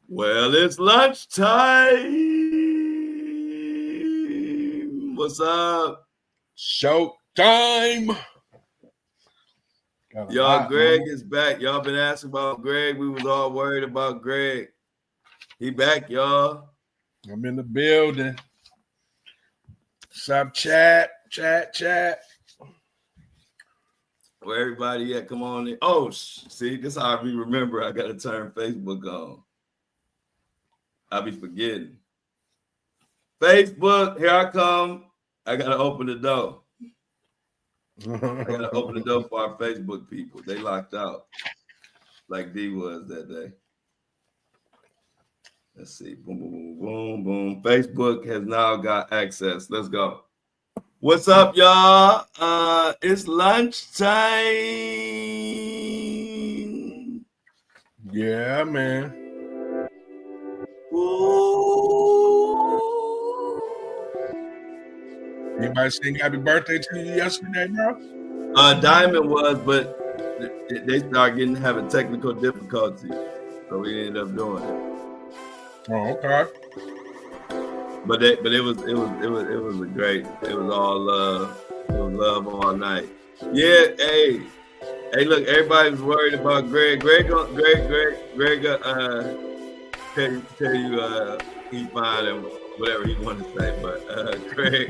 Well, it's lunchtime. What's up? Show time. Y'all, Greg is back. Y'all been asking about Greg. We was all worried about Greg. He back, y'all. I'm in the building. Sup, chat. Where everybody at? Come on in. Oh, see, this is how I remember. I got to turn Facebook on. I be forgetting. Facebook, here I come. I got to open the door. I got to open the door for our Facebook people. They locked out like D was that day. Let's see. Boom, boom, boom, boom, boom. Facebook has now got access. Let's go. What's up, y'all? It's lunchtime. Yeah, man. Ooh. Anybody sing happy birthday to you yesterday, bro? Diamond was, but they started having technical difficulties, so we ended up doing it. Oh, okay. But it was a great. It was all love. It was love all night. Yeah. Hey, look, everybody was worried about Greg. Greg. Tell you he's fine and whatever he wanted to say, but Greg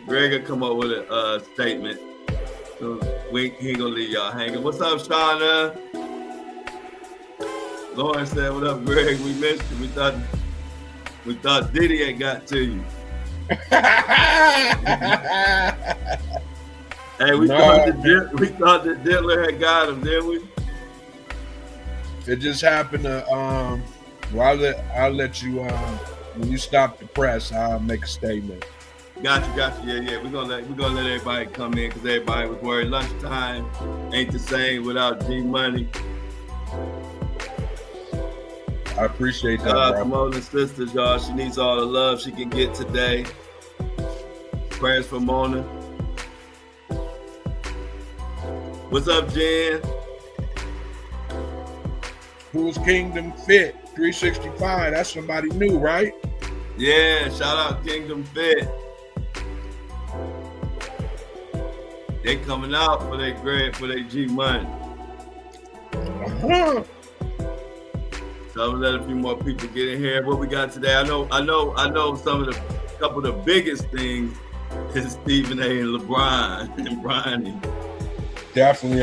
will come up with a statement. So he ain't gonna leave y'all hanging. What's up, Shauna? Lauren said, "What up, Greg? We missed you. We thought Diddy had got to you." Hey, we thought that Diddler had got him, didn't we? It just happened to well, I'll let you when you stop the press, I'll make a statement. Got you. Yeah. We're gonna let everybody come in because everybody was worried. Lunchtime ain't the same without G Money. I appreciate that, bro. Mona sisters, y'all. She needs all the love she can get today. Prayers for Mona. What's up, Jen? Who's Kingdom Fit 365? That's somebody new, right? Yeah, shout out Kingdom Fit. They coming out for their grade, for their G Money. Uh-huh. So I'm gonna let a few more people get in here. What we got today? I know some of the couple of the biggest things is Stephen A. and LeBron and Bronny. Definitely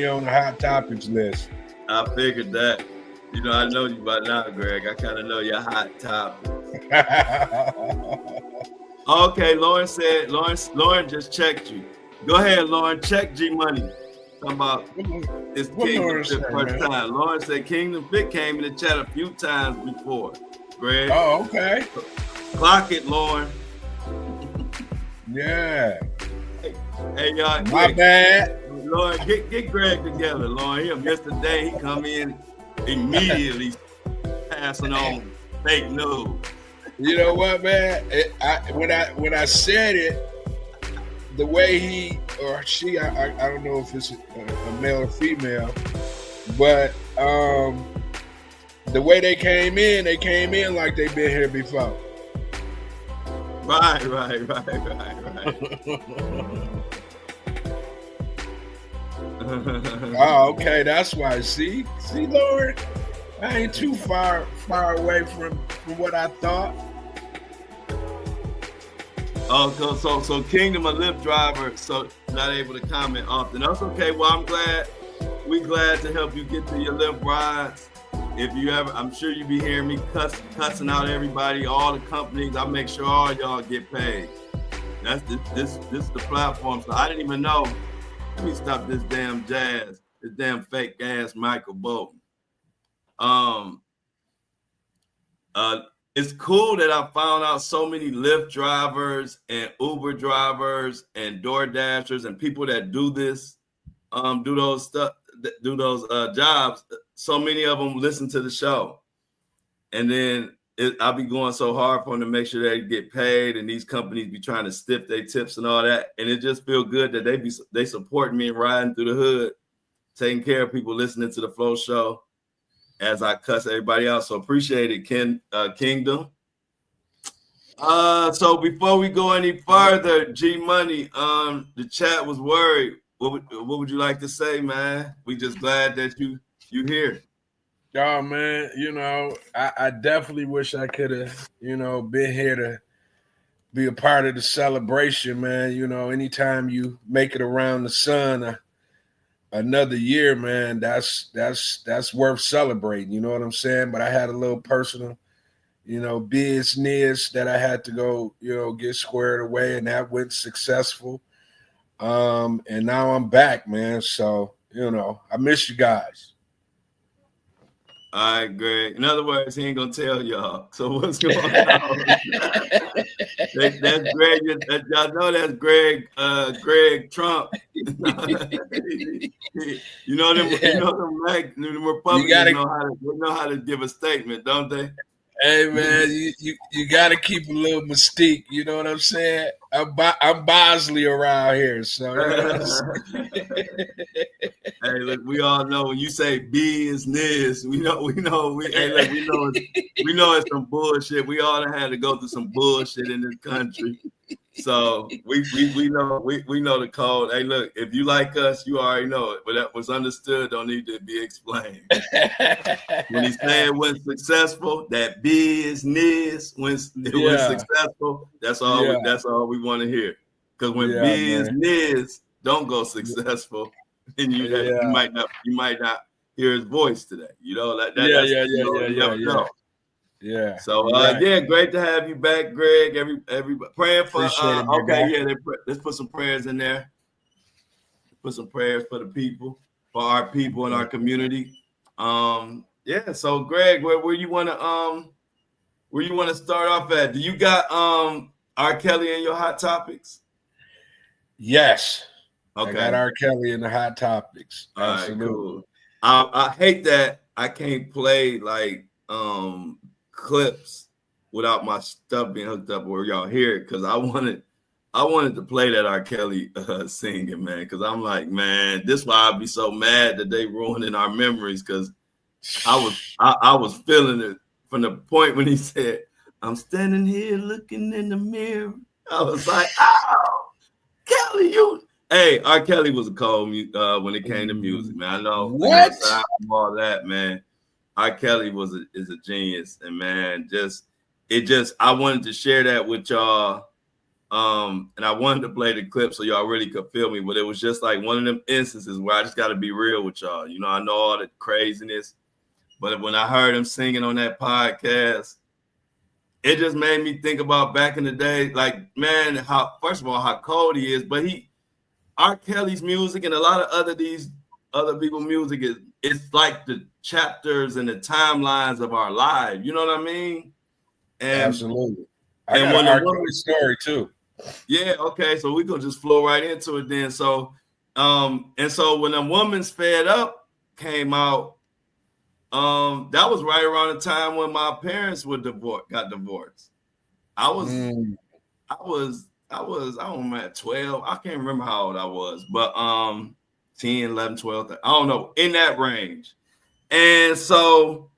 on the hot topics list. I figured that. You know, I know you by now, Greg. I kind of know your hot topic. Okay, Lauren said, Lauren just checked you. Go ahead, Lauren. Check G Money. Talking about it's Kingdom Fit first time. Lauren said Kingdom Fit came in the chat a few times before. Greg. Oh, okay. Clock it, Lauren. Yeah. Hey, y'all. My bad. Lauren, get Greg together, Lauren. He missed the day. He come in immediately passing on fake news. You know what, man? When I said it, the way he or she, I don't know if it's a male or female, but the way they came in like they've been here before. Right. Oh, okay, that's why. See, Lord, I ain't too far away from what I thought. Oh, so Kingdom a Lyft driver, so not able to comment often. That's okay. Well, we glad to help you get to your Lyft rides. If you ever, I'm sure you be hearing me cussing out everybody, all the companies. I make sure all y'all get paid. That's this is the platform. So I didn't even know. Let me stop this damn jazz, this damn fake ass Michael Bolton. It's cool that I found out so many Lyft drivers and Uber drivers and Door Dashers and people that do this, do those jobs. So many of them listen to the show, and then I'll be going so hard for them to make sure they get paid, and these companies be trying to stiff their tips and all that, and it just feel good that they support me and riding through the hood, taking care of people, listening to the Flow Show. as I cuss everybody out. So appreciate it, Kingdom. So before we go any further, G Money, the chat was worried. What would you like to say, man? We just glad that you here. Oh man, I definitely wish I could have, been here to be a part of the celebration, man. Anytime you make it around the sun another year, man, that's worth celebrating. You know what I'm saying? But I had a little personal, business that I had to go, get squared away, and that went successful. And now I'm back, man. So, I miss you guys. All right, Greg. In other words, he ain't gonna tell y'all. So what's going on? That's Greg. Y'all know that's Greg. Greg Trump. You know them. You know them. The Republicans know how to give a statement, don't they? Hey man, you got to keep a little mystique. You know what I'm saying? I'm Bosley around here, so. Hey, look, we all know when you say business, we know it's some bullshit. We all had to go through some bullshit in this country. So we know the code. Hey, look, if you like us, you already know it. But that was understood, don't need to be explained. When he said when successful, that business when successful, that's all. That's all we want to hear. Because when business don't go successful, then you might not hear his voice today. Yeah. So great to have you back, Greg. Everybody praying for. Let's put some prayers in there. Put some prayers for the people, for our people in our community. So Greg, where you want to start off at? Do you got R. Kelly in your hot topics? Yes. Okay. I got R. Kelly in the hot topics. Absolutely. All right, cool. I hate that I can't play like clips without my stuff being hooked up where y'all hear it, because I wanted to play that R. Kelly singing, man, because I'm like, man, this is why I'd be so mad that they ruining our memories, because I was feeling it from the point when he said, I'm standing here looking in the mirror. I was like, oh, Kelly, Hey, R. Kelly was a cold when it came to music, man. I know. What? All that, man. R. Kelly is a genius, and man, I wanted to share that with y'all, and I wanted to play the clip so y'all really could feel me. But it was just like one of them instances where I just got to be real with y'all. I know all the craziness, but when I heard him singing on that podcast, it just made me think about back in the day. Like, man, how cold he is, but R. Kelly's music and a lot of other people's music it's like the chapters and the timelines of our lives. You know what I mean? And, absolutely. I got an R. Kelly story too. Yeah. Okay. So we gonna just flow right into it then. So, and so when A Woman's Fed Up came out, that was right around the time when my parents got divorced. I don't remember, 12. I can't remember how old I was, but 10, 11, 12, I don't know, in that range. And so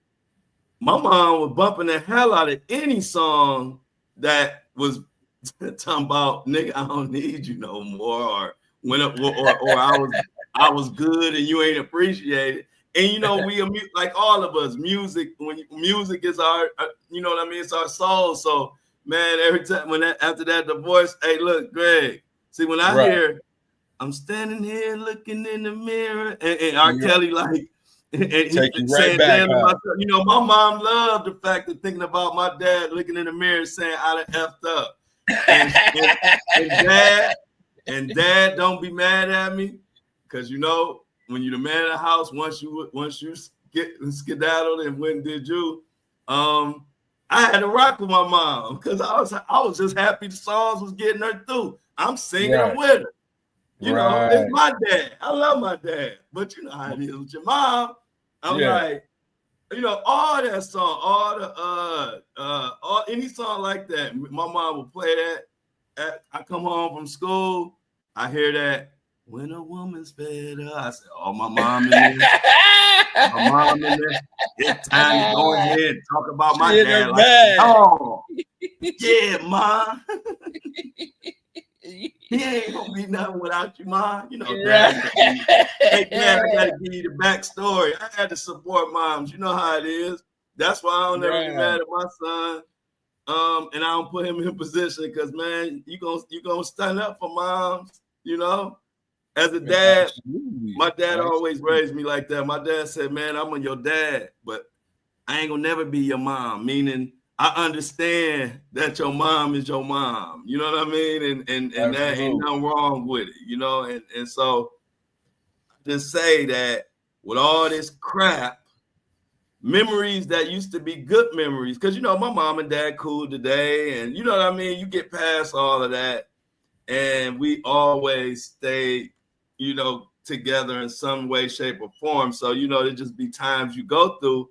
my mom was bumping the hell out of any song that was talking about, nigga, I don't need you no more, or I was good and you ain't appreciated. And we like all of us, music is our, you know what I mean? It's our soul. So man, every time after that divorce, hey, look, Greg. See, when I hear, I'm standing here looking in the mirror, and R. Kelly and he's saying, damn, my mom loved the fact of thinking about my dad looking in the mirror saying, I done effed up. And dad, don't be mad at me, because when you're the man of the house, once you get skedaddled and went and did you, I had to rock with my mom because I was just happy the songs was getting her through. I'm singing them with her. It's my dad. I love my dad. But you know how it is with your mom. I'm like, all that song, all any song like that, my mom would play that. I come home from school, I hear that. When a woman's fed up, I said, "Oh, my mom in there. My mom in there. It's time to go ahead and talk about my She in dad her like, bag. oh, yeah, ma. He ain't gonna be nothing without you, ma. You know, dad. Hey, dad, I gotta give you the backstory. I had to support moms. You know how it is. That's why I don't ever be mad at my son. And I don't put him in position because, man, you gonna stand up for moms. You know, as a dad, Absolutely. my dad always raised me like that. My dad said, man, I'm your dad, but I ain't gonna never be your mom. Meaning, I understand that your mom is your mom. You know what I mean? And that ain't nothing wrong with it. You know, and so just say that with all this crap, memories that used to be good memories, because you know my mom and dad cool today, and you know what I mean. You get past all of that, and we always stay, you know, together in some way, shape, or form. So you know, there just be times you go through.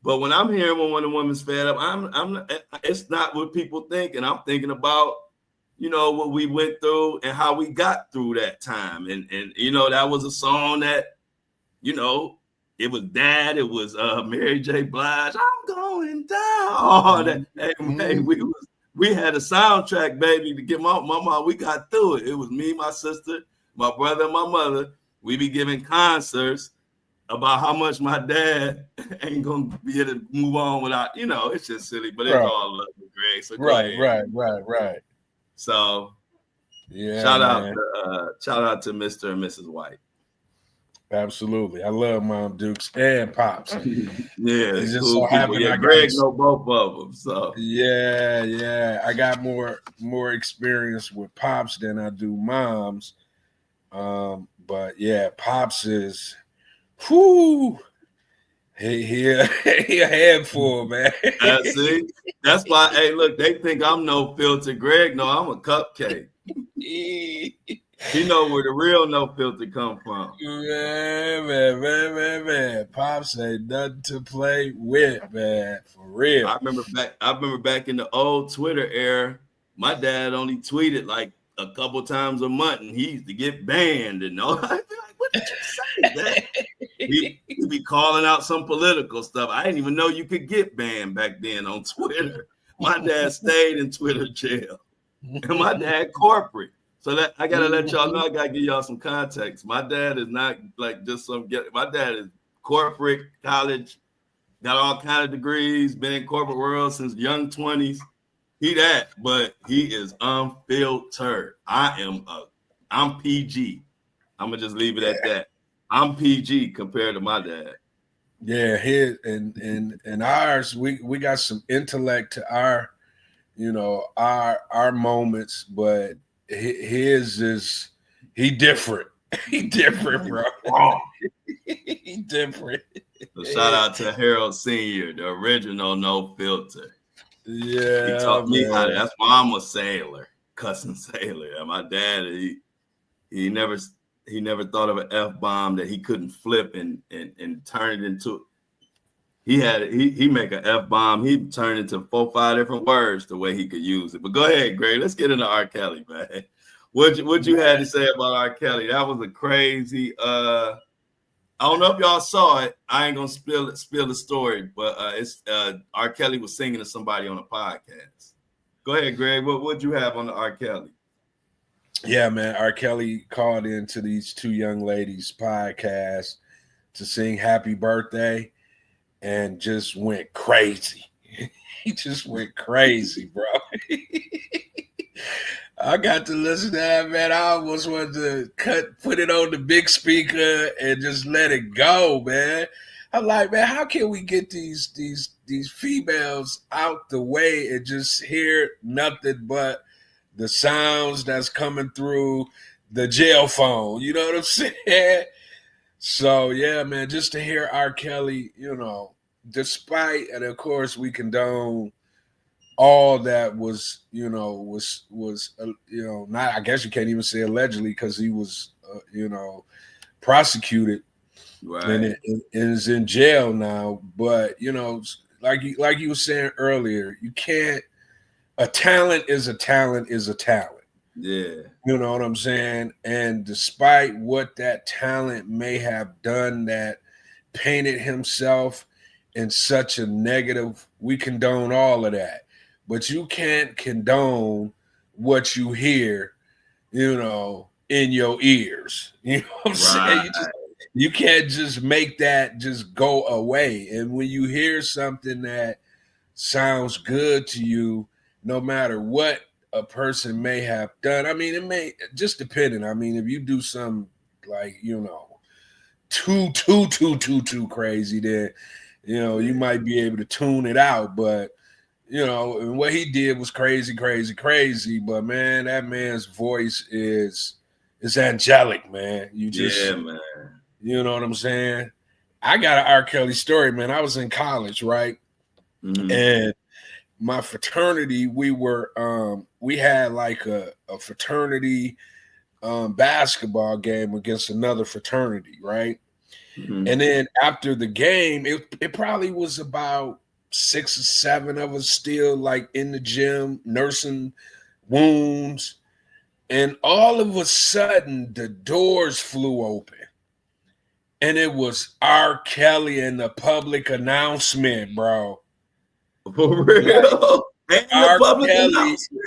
But when I'm hearing when one of the women's fed up, I'm it's not what people think, and I'm thinking about, you know, what we went through and how we got through that time, and you know that was a song that, you know, it was Dad, it was Mary J. Blige. I'm going down. Oh, that hey, we had a soundtrack, baby, to get my mom. We got through it. It was me, my sister, my brother, and my mother. We be giving concerts about how much my dad ain't gonna be able to move on without, you know, it's just silly, but it's all love and grace. So Right. So yeah, shout out to Mr. and Mrs. White. Absolutely. I love Mom Dukes and Pops. Yeah, it's just cool so people. happened Yeah, Greg know both of them. So yeah. I got more experience with Pops than I do Moms. But yeah, Pops is he a handful, man. See, that's why. Hey, look, they think I'm no filter. Greg, no, I'm a cupcake. He know where the real no filter come from. Man. Pops ain't nothing to play with, man. For real. I remember back in the old Twitter era, my dad only tweeted like a couple times a month, and he used to get banned and all. I'd be like, what did you say, Dad? He'd be calling out some political stuff. I didn't even know you could get banned back then on Twitter. My dad stayed in Twitter jail. And my dad corporate. So that I gotta let y'all know, I gotta give y'all some context. My dad is not like just my dad is corporate, college, got all kind of degrees, been in corporate world since young 20s. He that, but he is unfiltered. I'm PG. I'm gonna just leave it at that. I'm PG compared to my dad. Yeah, his and ours, we got some intellect to our, you know, our moments, but his is he different. He different, bro. He different. So shout out to Harold Sr., the original no filter. Yeah, he taught me how to. That's why I'm a sailor, cussing sailor. And my dad, he never thought of an F-bomb that he couldn't flip and turn it into. He make an F-bomb. He turned into 4-5 different words the way he could use it. But go ahead, Greg. Let's get into R. Kelly, man. What you had to say about R. Kelly? That was a crazy. I don't know if y'all saw it. I ain't gonna spill the story, but it's R. Kelly was singing to somebody on a podcast. Go ahead, Greg. What'd you have on the R. Kelly? Yeah, man. R. Kelly called into these two young ladies' podcast to sing "Happy Birthday," and just went crazy. He just went crazy, bro. I got to listen to that, man. I almost wanted to put it on the big speaker and just let it go, man. I'm like, man, how can we get these females out the way and just hear nothing but the sounds that's coming through the jail phone? You know what I'm saying? So yeah, man, just to hear R. Kelly, you know, despite, and of course we condone all that was not, I guess you can't even say allegedly because he was prosecuted, right, and is in jail now. But you know, like you were saying earlier, you can't. A talent is a talent is a talent. Yeah. You know what I'm saying? And despite what that talent may have done that painted himself in such a negative, we condone all of that. But you can't condone what you hear, in your ears. You know what I'm saying? Right. You can't just make that just go away. And when you hear something that sounds good to you, no matter what a person may have done. I mean, it may just depending. I mean, if you do something like, too crazy, then you might be able to tune it out. But and what he did was crazy, crazy, crazy. But man, that man's voice is angelic, man. Yeah, man. You know what I'm saying? I got an R. Kelly story, man. I was in college, right? Mm-hmm. And my fraternity, we had like a fraternity basketball game against another fraternity, right? Mm-hmm. And then after the game, it probably was about 6 or 7 of us still like in the gym nursing wounds. And all of a sudden, the doors flew open. And it was R. Kelly in the public announcement, bro. For real? Like, and the R. public Kelly. announcement.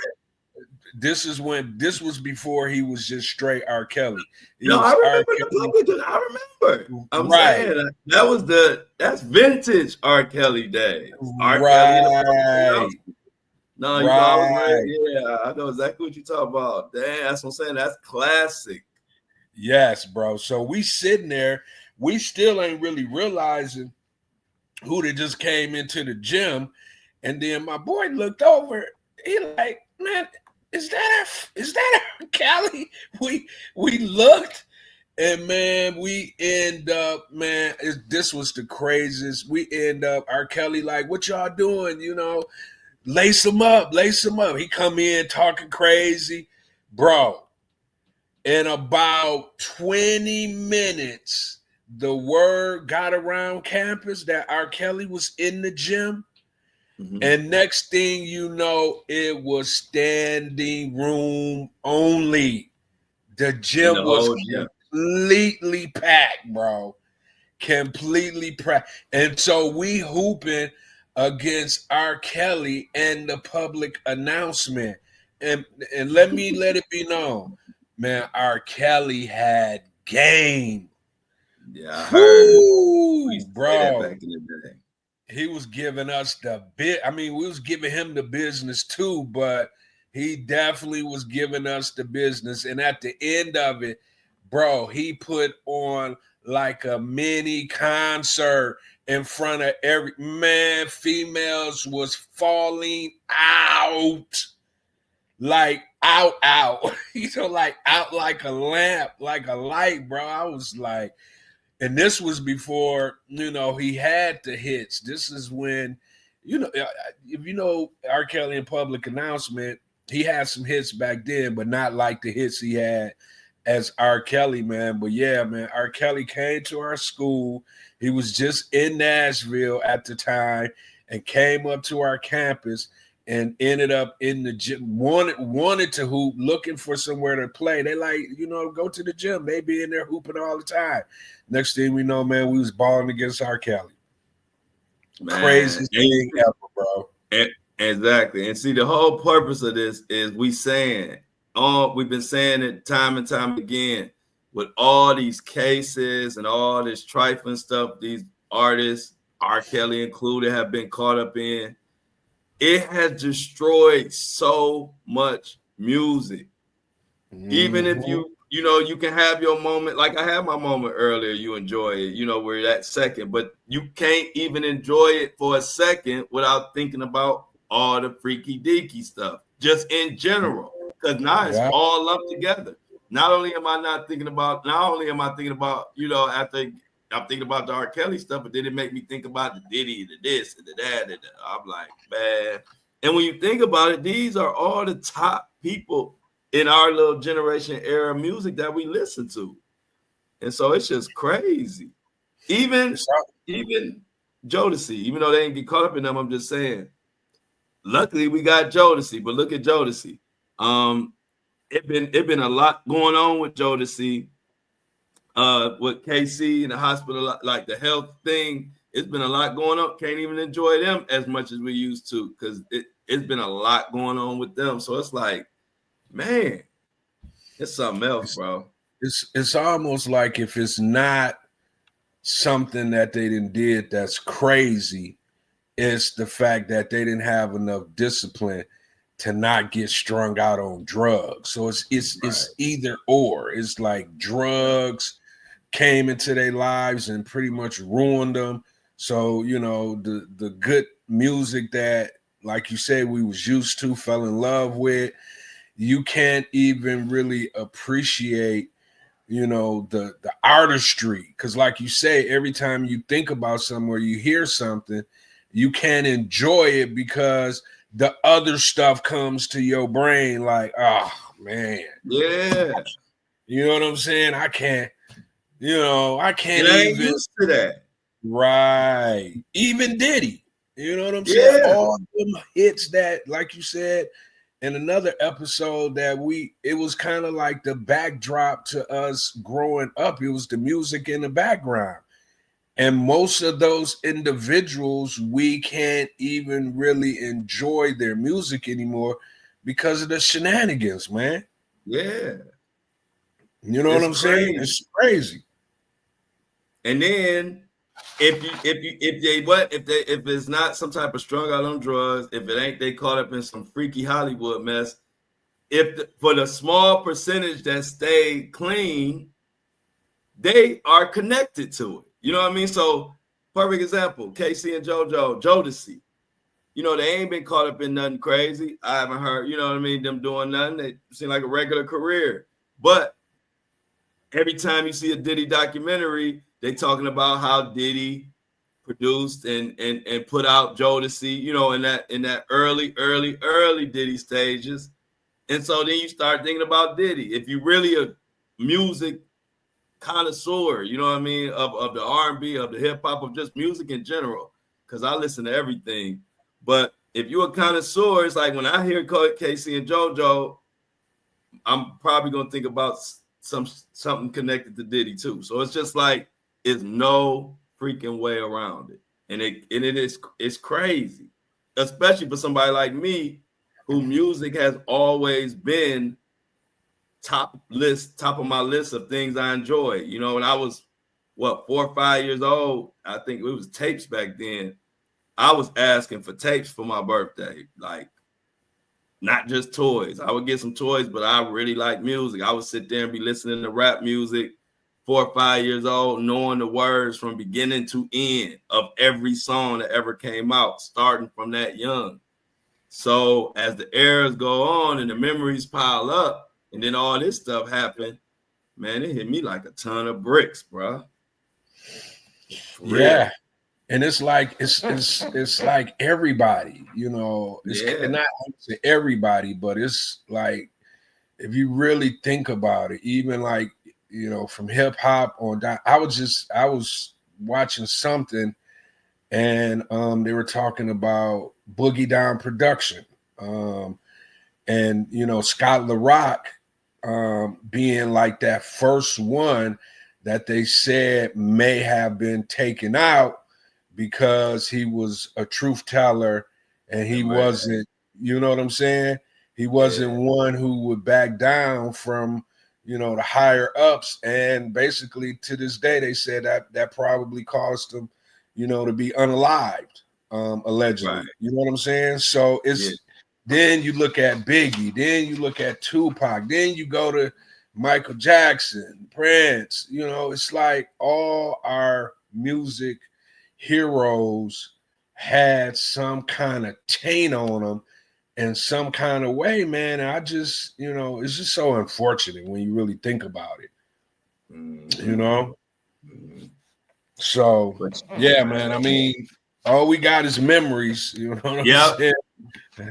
This was before he was just straight R. Kelly. I remember the public. I remember. I'm saying that's vintage R. Kelly days. R. Kelly in the public announcement. No, you know, I was I know exactly what you're talking about. Damn, that's what I'm saying. That's classic. Yes, bro. So we sitting there, we still ain't really realizing who they just came into the gym. And then my boy looked over, he like, man, is that Cali? We looked, and man, we end up, man, this was the craziest. We end up, R. Kelly like, what y'all doing? Lace him up. He come in talking crazy, bro. In about 20 minutes, the word got around campus that R. Kelly was in the gym. Mm-hmm. And next thing you know, it was standing room only. The gym was completely packed, bro. Completely packed. And so we hooping against R. Kelly and the public announcement. And let it be known, man, R. Kelly had game. Yeah, I heard. Bro. Back in the day. He was giving us the bit. I mean, we was giving him the business too, but he definitely was giving us the business. And at the end of it, bro, he put on like a mini concert in front of every man. Females was falling out, like out, like out like a lamp, like a light, bro. I was like, and this was before, he had the hits. This is when, if you know R. Kelly in public announcement, he had some hits back then, but not like the hits he had as R. Kelly, man. But yeah, man, R. Kelly came to our school. He was just in Nashville at the time and came up to our campus and ended up in the gym, wanted to hoop, looking for somewhere to play. They like, go to the gym. They be in there hooping all the time. Next thing we know, man, we was balling against R. Kelly. Man, craziest thing ever, bro. Exactly. And see, the whole purpose of this is we've been saying it time and time again, with all these cases and all this trifling stuff these artists, R. Kelly included, have been caught up in. It has destroyed so much music. Mm-hmm. Even if you can have your moment, like I had my moment earlier, you enjoy it, where that second, but you can't even enjoy it for a second without thinking about all the freaky deaky stuff, just in general, because now it's all lumped together. Not only am I thinking about, after I'm thinking about the R. Kelly stuff, but then it make me think about the Diddy, the this, and the that, and I'm like, man. And when you think about it, these are all the top people in our little generation era music that we listen to. And so it's just crazy. Even Jodeci, even though they didn't get caught up in them, I'm just saying, luckily we got Jodeci, but look at Jodeci. it been a lot going on with Jodeci, with KC in the hospital, like the health thing. It's been a lot going on. Can't even enjoy them as much as we used to because it's been a lot going on with them. So it's like, man, it's something else, bro. It's almost like if it's not something that they did that's crazy, it's the fact that they didn't have enough discipline to not get strung out on drugs. So it's either or. It's like drugs came into their lives and pretty much ruined them. So, you know, the good music that, like you said, we was used to, fell in love with, you can't even really appreciate, you know, the artistry. Because like you say, every time you think about somewhere, you hear something, you can't enjoy it because the other stuff comes to your brain like, oh, man. Yeah. You know what I'm saying? I can't ain't even used to that. Right. Even Diddy. You know what I'm saying? Yeah. All them hits that, like you said, in another episode that it was kind of like the backdrop to us growing up. It was the music in the background. And most of those individuals, we can't even really enjoy their music anymore because of the shenanigans, man. Yeah. You know what I'm saying? It's crazy. And then if it's not some type of strung out on drugs, if it ain't they caught up in some freaky Hollywood mess, for the small percentage that stayed clean, they are connected to it. You know what I mean? So, perfect example, KC and Jodeci. You know, they ain't been caught up in nothing crazy. I haven't heard, you know what I mean, them doing nothing. They seem like a regular career. But every time you see a Diddy documentary, they talking about how Diddy produced and put out Jodeci, you know, in that early Diddy stages. And so then you start thinking about Diddy. If you really a music connoisseur, you know what I mean, of the R&B, of the hip hop, of just music in general, because I listen to everything. But if you're a connoisseur, it's like when I hear KC and JoJo, I'm probably gonna think about something connected to Diddy too. So it's just like it's no freaking way around it, and it's crazy, especially for somebody like me, who music has always been top of my list of things I enjoy. You know, when I was 4 or 5 years old, I think it was tapes back then. I was asking for tapes for my birthday, like not just toys. I would get some toys, but I really like music. I would sit there and be listening to rap music, 4 or 5 years old, knowing the words from beginning to end of every song that ever came out, starting from that young. So as the eras go on and the memories pile up, and then all this stuff happened, man, it hit me like a ton of bricks, bro. Yeah. And it's like it's like everybody, you know, it's not everybody, but it's like if you really think about it, even like, you know, from hip hop on down, I was watching something and they were talking about Boogie Down Production. And you know, Scott LaRock being like that first one that they said may have been taken out because he was a truth teller and he wasn't, you know what I'm saying? He wasn't one who would back down from, you know, the higher ups. And basically to this day, they said that probably caused him, you know, to be unalived, allegedly. Right. You know what I'm saying? So it's then you look at Biggie, then you look at Tupac, then you go to Michael Jackson, Prince. You know, it's like all our music heroes had some kind of taint on them in some kind of way, man. And I just, you know, it's just so unfortunate when you really think about it. Mm-hmm. You know? Mm-hmm. So, yeah, man. I mean, all we got is memories. You know what I'm saying?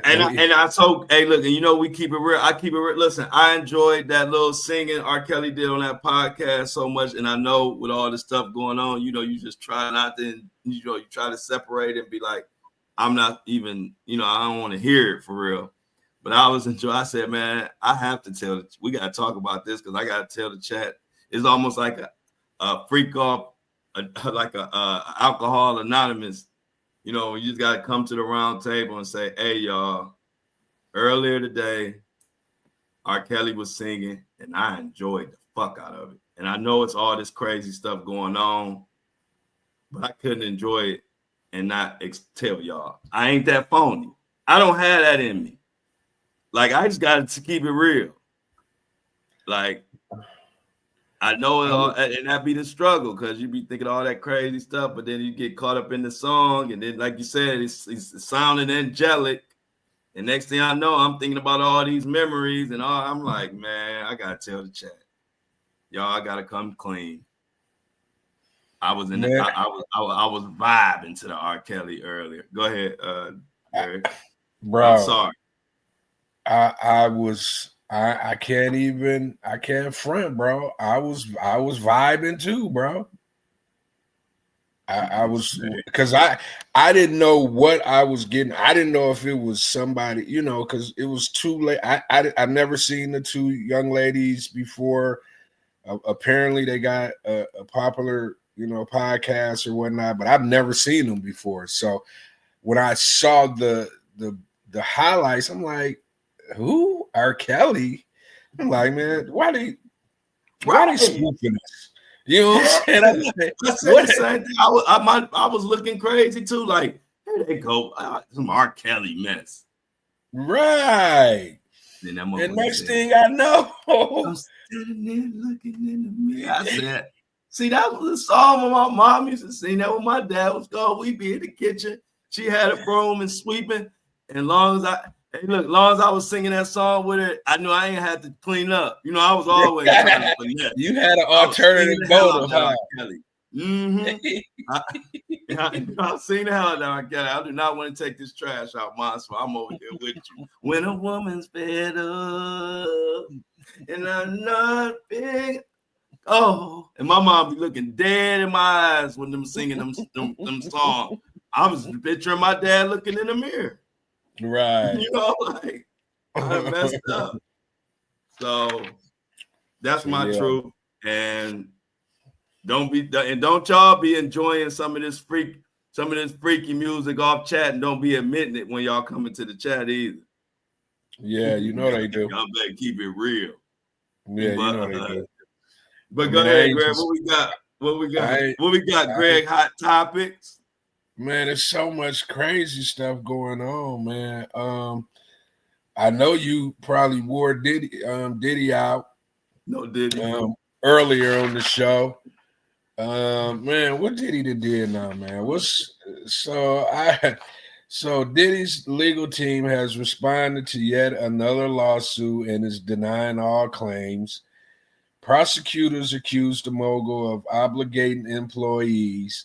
And I told, hey, look, and you know, we keep it real. I keep it real. Listen, I enjoyed that little singing R. Kelly did on that podcast so much. And I know with all the stuff going on, you know, you just try not to, you know, you try to separate and be like, I'm not even, you know, I don't want to hear it for real. But I was enjoying. I said, man, I have to tell. We got to talk about this because I got to tell the chat. It's almost like a freak off, like a alcohol anonymous. You know, you just got to come to the round table and say, hey, y'all, earlier today, R. Kelly was singing, and I enjoyed the fuck out of it. And I know it's all this crazy stuff going on, but I couldn't enjoy it and not tell y'all. I ain't that phony. I don't have that in me. Like, I just got to keep it real. Like, I know it all, and that be the struggle because you be thinking all that crazy stuff, but then you get caught up in the song, and then, like you said, it's sounding angelic. And next thing I know, I'm thinking about all these memories, and all. I'm like, man, I gotta tell the chat, y'all, I gotta come clean. I was in I was vibing to the R. Kelly earlier. Go ahead, Gary. Bro. I'm sorry. I can't front, bro. I was vibing too, bro. I was, because I didn't know what I was getting. I didn't know if it was somebody, you know, because it was too late. I've never seen the two young ladies before. Apparently they got a popular, you know, podcast or whatnot, but I've never seen them before. So when I saw the highlights, I'm like, who? R. Kelly? I'm like, man, why they swooping us? You know what I'm saying? I said the same thing. I was looking crazy too. Like, here they go, some R. Kelly mess. Right. And next thing I know, I'm standing there looking in the mirror. I said, see, that was a song when my mom used to sing. That when my dad was gone. We'd be in the kitchen. She had a broom and sweeping. And long as I was singing that song with her, I knew I ain't had to clean up. You know, I was always trying to finesse. You had an alternative motive, huh? Kelly. I've seen the hell out of R. Kelly. I do not want to take this trash out, Mom, so I'm over here with you. When a woman's fed up and I'm not big. Oh, and my mom be looking dead in my eyes when them singing them songs. I was picturing my dad looking in the mirror. Right. You know, like, I messed up. So that's my truth. And don't y'all be enjoying some of this freaky music off chat, and don't be admitting it when y'all come into the chat either. Yeah, you know they do. Y'all better keep it real. Yeah, you know they do. But go ahead, Greg. What we got, Greg? Hot topics. Man, there's so much crazy stuff going on, man. I know you probably wore Diddy out. No Diddy. Earlier on the show. Man, what Diddy did now, man? So Diddy's legal team has responded to yet another lawsuit and is denying all claims. Prosecutors accused the mogul of obligating employees.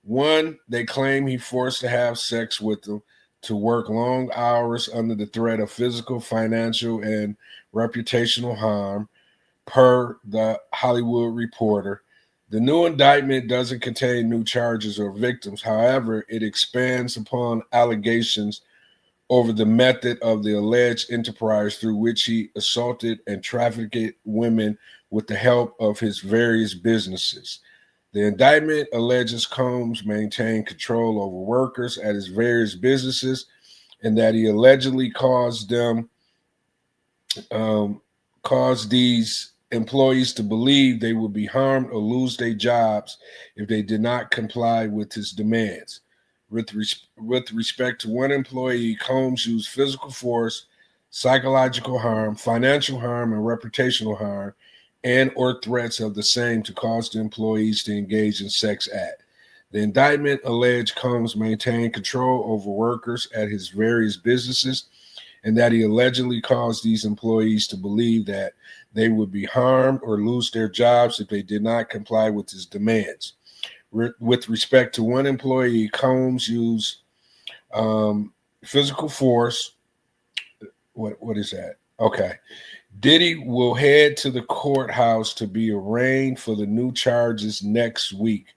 One, they claim he forced to have sex with them, to work long hours under the threat of physical, financial, and reputational harm, per the Hollywood Reporter. The new indictment doesn't contain new charges or victims. However, it expands upon allegations over the method of the alleged enterprise through which he assaulted and trafficked women with the help of his various businesses. The indictment alleges Combs maintained control over workers at his various businesses and that he allegedly caused these employees to believe they would be harmed or lose their jobs if they did not comply with his demands. With respect to one employee, Combs used physical force, psychological harm, financial harm, and reputational harm, and or threats of the same to cause the employees to engage in sex act. The indictment alleged Combs maintained control over workers at his various businesses and that he allegedly caused these employees to believe that they would be harmed or lose their jobs if they did not comply with his demands. With respect to one employee, Combs used physical force. What is that? Okay. Diddy will head to the courthouse to be arraigned for the new charges next week.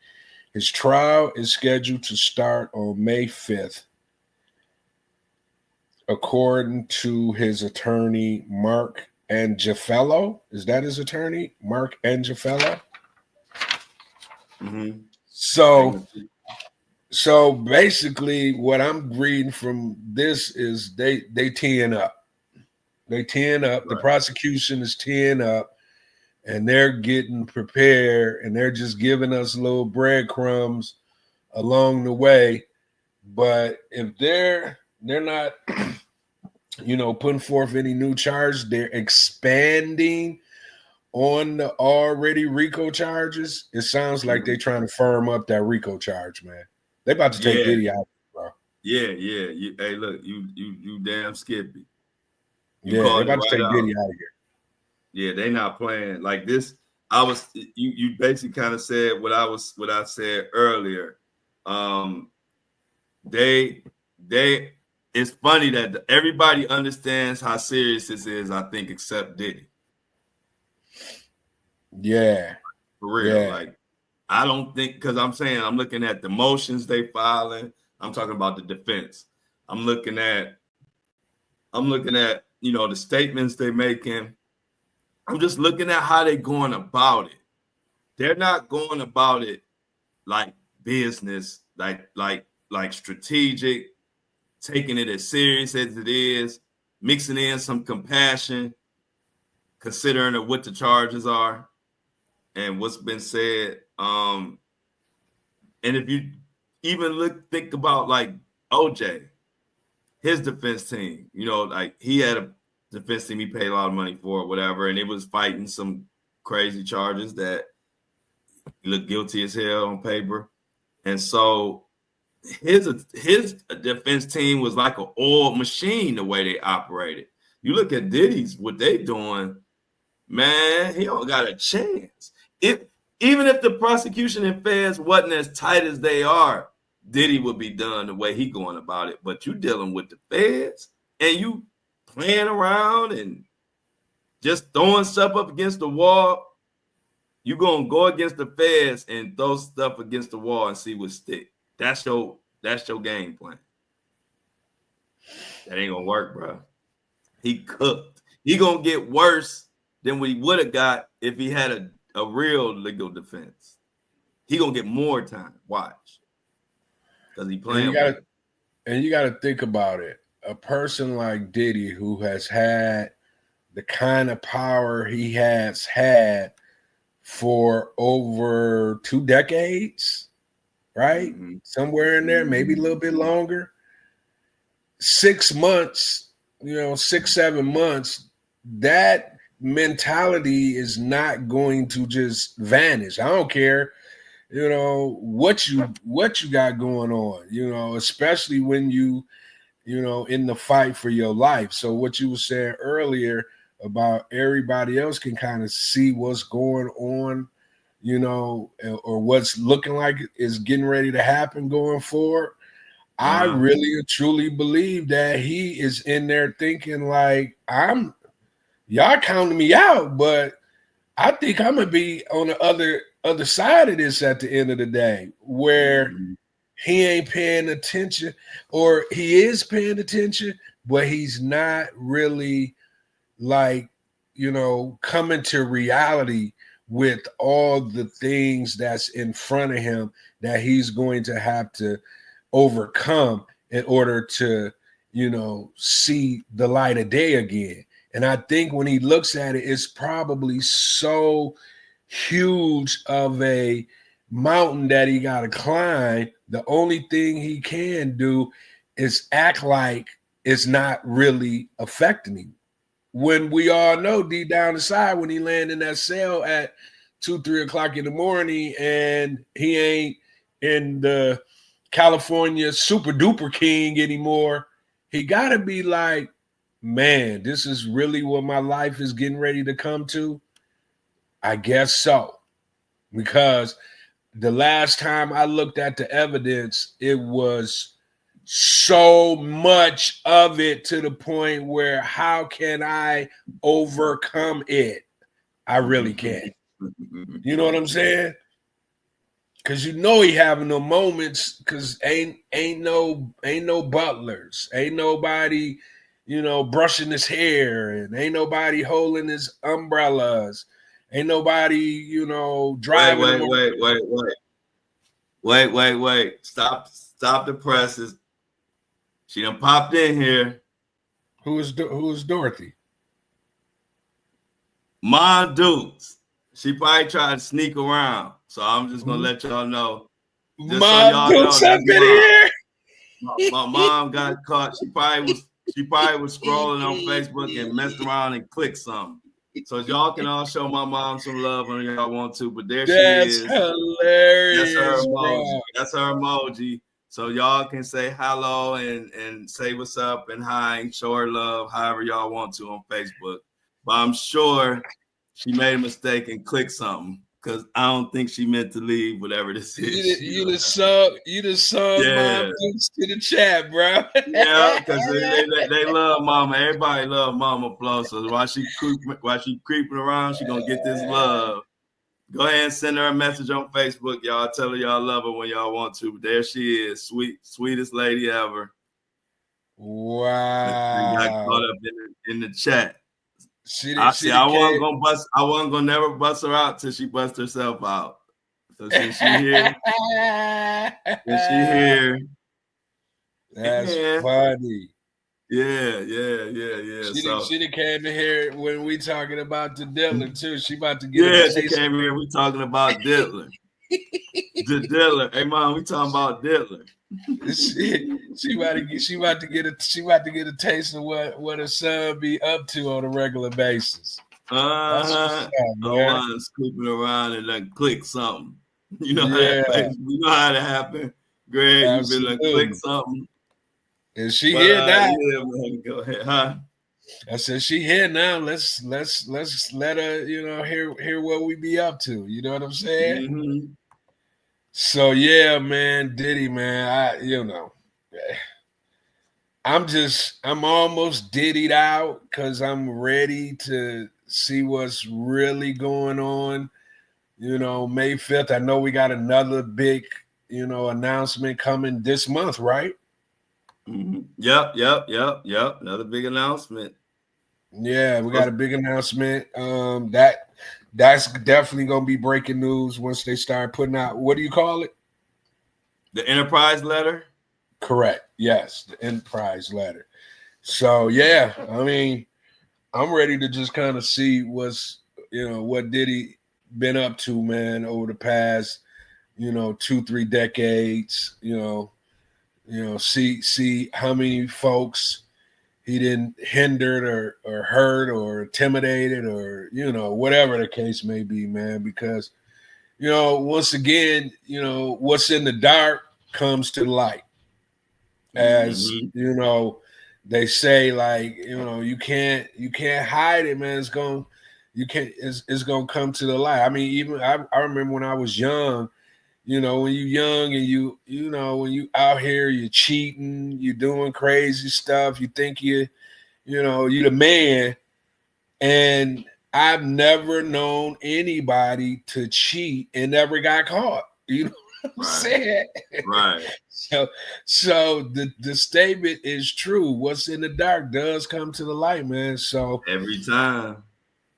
His trial is scheduled to start on May 5th. according to his attorney, Mark Angifello. Is that his attorney? Mark Angifello? Mm-hmm. So basically what I'm reading from this is they teeing up. They teeing up. Right. The prosecution is teeing up, and they're getting prepared, and they're just giving us little breadcrumbs along the way. But if they're not, putting forth any new charge, they're expanding on the already RICO charges. It sounds like they're trying to firm up that RICO charge, man. They about to take Diddy out, bro. Yeah. Hey, look, you damn Skippy. They about to take Diddy out of here. Yeah, they not playing like this. You basically kind of said what I said earlier. It's funny that everybody understands how serious this is, I think, except Diddy. Yeah. For real. Yeah. Like, I don't think, because I'm looking at the motions they filing. I'm talking about the defense. I'm looking at, the statements they making. I'm just looking at how they're going about it. They're not going about it like business, like strategic, taking it as serious as it is, mixing in some compassion, considering what the charges are and what's been said. And if you even think about like OJ, his defense team, like he had a defense team he paid a lot of money for or whatever, and it was fighting some crazy charges that he looked guilty as hell on paper. And so his defense team was like an oiled machine the way they operated. You look at Diddy's, what they doing, man, he don't got a chance. Even if the prosecution and feds wasn't as tight as they are, Diddy would be done the way he going about it. But you dealing with the feds and you playing around and just throwing stuff up against the wall. You're going to go against the feds and throw stuff against the wall and see what stick. That's your game plan. That ain't going to work, bro. He cooked. He going to get worse than what he would have got if he had a real legal defense. He going to get more time. Watch. Because he playing. And you got to think about it. A person like Diddy, who has had the kind of power he has had for over 2 decades, right? Mm-hmm. Somewhere in there, maybe a little bit longer. 6 months, 6-7 months, that mentality is not going to just vanish. I don't care, what you got going on, especially when you in the fight for your life. So what you were saying earlier about everybody else can kind of see what's going on, or what's looking like is getting ready to happen going forward. I really truly believe that he is in there thinking like, y'all counting me out, but I think I'm gonna be on the other side of this at the end of the day, where he ain't paying attention, or he is paying attention, but he's not really like, coming to reality with all the things that's in front of him that he's going to have to overcome in order to, see the light of day again. And I think when he looks at it, it's probably so huge of a mountain that he got to climb. The only thing he can do is act like it's not really affecting him. When we all know deep down inside, when he land in that cell at 2-3 o'clock in the morning and he ain't in the California super duper king anymore, he got to be like, man, this is really what my life is getting ready to come to. I guess so. Because the last time I looked at the evidence, it was so much of it to the point where how can I overcome it? I really can't. You know what I'm saying? Cause you know he having no moments. Cause ain't no butlers, ain't nobody, brushing his hair, and ain't nobody holding his umbrellas, ain't nobody, driving him. Wait. Stop the presses. She done popped in here. Who is Dorothy? Mon Dukes. She probably tried to sneak around. So I'm just gonna let y'all know. Just so y'all know, that's my mom got caught. She probably was scrolling on Facebook and messed around and clicked something. So y'all can all show my mom some love when y'all want to. But there she is. That's hilarious. That's her emoji. Bro. That's her emoji. So y'all can say hello and say what's up and hi and show her love however y'all want to on Facebook. But I'm sure she made a mistake and clicked something because I don't think she meant to leave whatever this is. You just sung Mom Dukes to the chat, bro. Yeah, because they love Mama. Everybody love Mama Flo. So while she creeping around, she gonna get this love. Go ahead and send her a message on Facebook, y'all. Tell her y'all love her when y'all want to. But there she is, sweetest lady ever. Wow. Got caught up in the chat. I wasn't gonna never bust her out till she bust herself out. So since she here, that's funny. Yeah. She done came to here when we talking about the Diddler too. She about to get she came here. We talking about Diddler. The Diddler. Hey mom, we talking about Diddler. She about to get a taste of what her son be up to on a regular basis. Scooping around and then click something. You know how that happen. Greg, absolutely. You been click something. And she here now. Yeah, man, go ahead, huh? I said she here now. Let's let her, hear what we be up to. You know what I'm saying? Mm-hmm. So yeah, man, Diddy, man, I'm almost diddied out because I'm ready to see what's really going on. May 5th. I know we got another big, announcement coming this month, right? Mm-hmm. Yep. Another big announcement. Yeah, we got a big announcement. That's definitely gonna be breaking news once they start putting out. What do you call it? The Enterprise letter. Correct. Yes, the Enterprise letter. So yeah, I mean, I'm ready to just kind of see what Diddy been up to, man, over the past, 2-3 decades. See how many folks he didn't hindered or hurt or intimidated or, whatever the case may be, man, because, once again, what's in the dark comes to light. As, they say, like, you can't hide it, man. It's gonna come to the light. I mean, even I remember when I was young, when you're young and you when you out here, you're cheating, you're doing crazy stuff, you think you're the man. And I've never known anybody to cheat and never got caught. You know what I'm saying? Right. So the statement is true. What's in the dark does come to the light, man. So every time.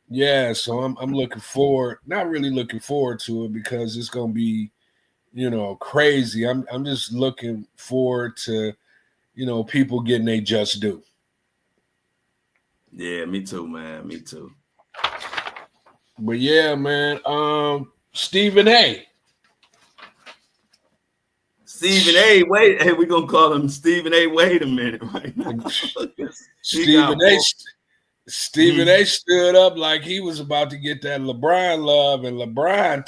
Yeah, so I'm looking forward, not really looking forward to it because it's gonna be, crazy. I'm just looking forward to, people getting their just due. Yeah, me too, man. Me too. But yeah, man. Stephen A. Stephen A. Wait, hey, we're gonna call him Stephen A. Wait a minute, right now. Stephen A. stood up like he was about to get that LeBron love, and LeBron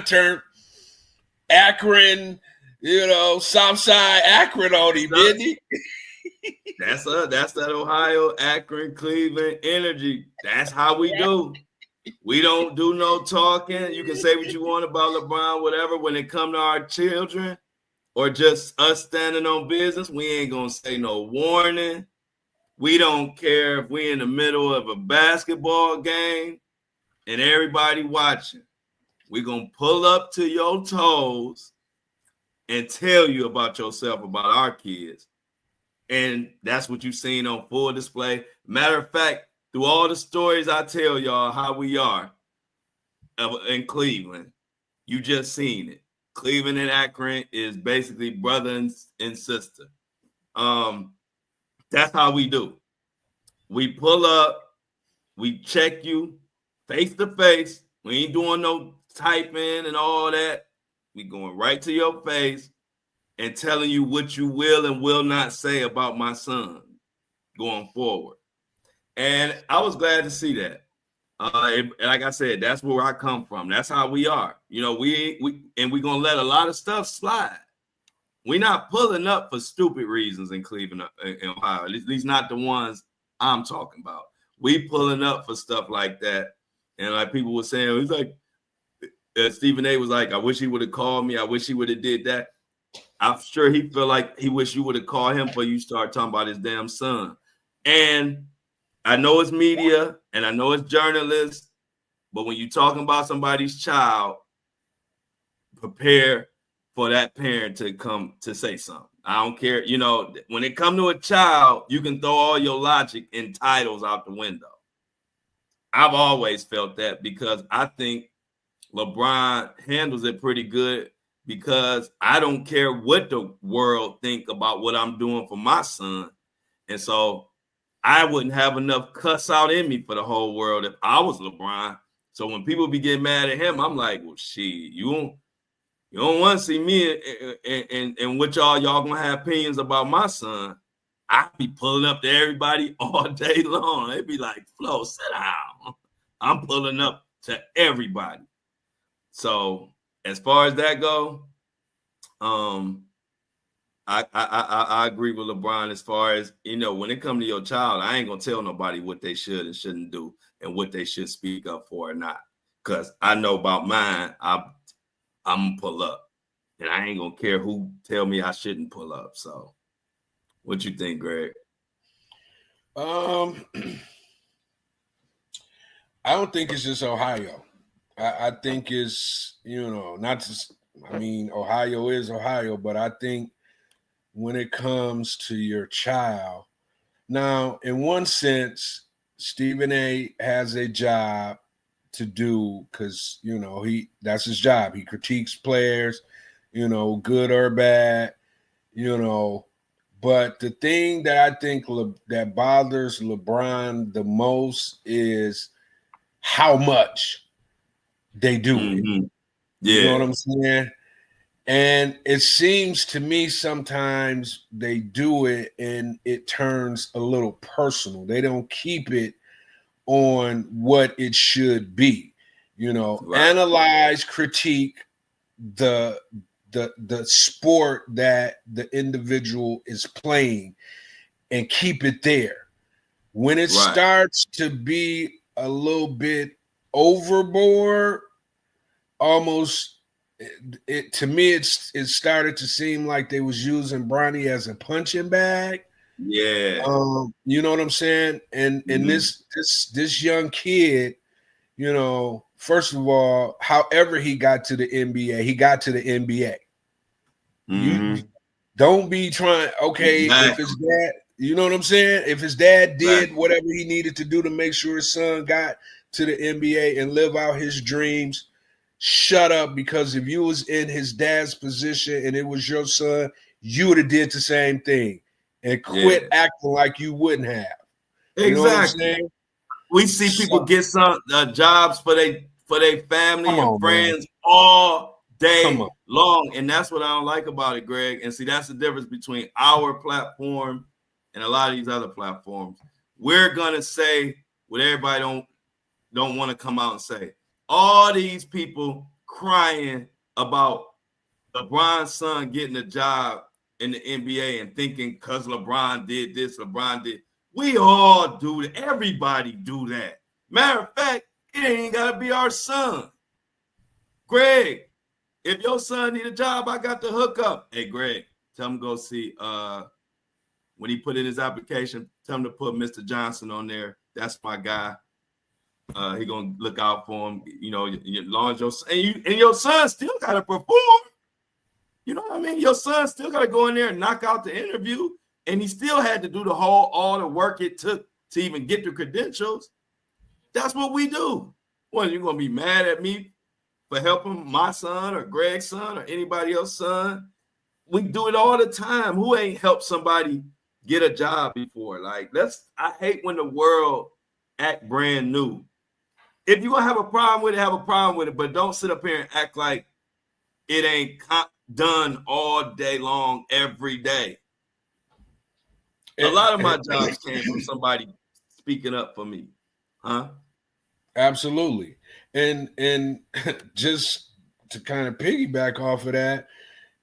turned Akron, Southside Akron on him, didn't he? That's that Ohio, Akron, Cleveland energy. That's how we do. We don't do no talking. You can say what you want about LeBron, whatever. When it come to our children or just us standing on business, we ain't gonna say no warning. We don't care if we in the middle of a basketball game and everybody watching. We're going to pull up to your toes and tell you about yourself, about our kids. And that's what you've seen on full display. Matter of fact, through all the stories I tell y'all how we are in Cleveland, you just seen it. Cleveland and Akron is basically brother and sister. That's how we do. We pull up, we check you face to face. We ain't doing no typing and all that. We going right to your face and telling you what you will and will not say about my son going forward. And I was glad to see that. Like I said, that's where I come from. That's how we are. You know, we're gonna let a lot of stuff slide. We're not pulling up for stupid reasons in Cleveland, in Ohio. At least not the ones I'm talking about. We pulling up for stuff like that. And like people were saying, it was like Stephen A was like, I wish he would have called me. I wish he would have did that. I'm sure he felt like he wish you would have called him before you start talking about his damn son. And I know it's media and I know it's journalists, but when you're talking about somebody's child, prepare for that parent to come to say something. I don't care. You know, when it comes to a child, you can throw all your logic and titles out the window. I've always felt that because I think LeBron handles it pretty good because I don't care what the world think about what I'm doing for my son. And so I wouldn't have enough cuss out in me for the whole world if I was LeBron. So when people be getting mad at him, I'm like, well, shit, you don't want to see me and what y'all gonna have opinions about my son. I be pulling up to everybody all day long. They be like, Flo, sit down. I'm pulling up to everybody. So as far as that go, I agree with LeBron as far as, you know, when it comes to your child, I ain't gonna tell nobody what they should and shouldn't do and what they should speak up for or not. Because I know about mine, I'm gonna pull up. And I ain't gonna care who tell me I shouldn't pull up. So what you think, Greg? I don't think it's just Ohio. I think it's, you know, not just, I mean, Ohio is Ohio, but I think when it comes to your child, now, in one sense, Stephen A has a job to do because, you know, that's his job. He critiques players, you know, good or bad, you know. But the thing that I think that bothers LeBron the most is how much they do it. Yeah. You know what I'm saying? And it seems to me sometimes they do it and it turns a little personal. They don't keep it on what it should be. You know, Right. Analyze, critique the sport that the individual is playing and keep it there. When it starts to be a little bit overboard, almost it to me it started to seem like they was using Bronny as a punching bag. Yeah. You know what I'm saying? And this young kid, you know, first of all, however he got to the NBA, he got to the NBA. You don't be trying, okay, if his dad, you know what I'm saying? If his dad did whatever he needed to do to make sure his son got to the NBA and live out his dreams, shut up, because if you was in his dad's position and it was your son, you would have did the same thing and quit acting like you wouldn't have. Exactly. You know what I'm saying? We see people get some jobs for their family and friends all day long, and that's what I don't like about it, Greg. And see, that's the difference between our platform and a lot of these other platforms. We're gonna say what everybody don't want to come out and say. All these people crying about LeBron's son getting a job in the NBA and thinking because LeBron did this, LeBron did. We all do that. Everybody do that. Matter of fact, it ain't got to be our son. Greg, if your son need a job, I got the hookup. Hey, Greg, tell him go see, when he put in his application, tell him to put Mr. Johnson on there. That's my guy. He gonna look out for him. You know, as long as your son still gotta perform. You know what I mean? Your son still gotta go in there and knock out the interview, and he still had to do all the work it took to even get the credentials. That's what we do. Well, you're gonna be mad at me for helping my son or Greg's son or anybody else's son? We do it all the time. Who ain't helped somebody get a job before? Like, I hate when the world act brand new. If you're gonna have a problem with it, have a problem with it, but don't sit up here and act like it ain't done all day long, every day. A lot of my jobs came from somebody speaking up for me, huh? Absolutely. And just to kind of piggyback off of that,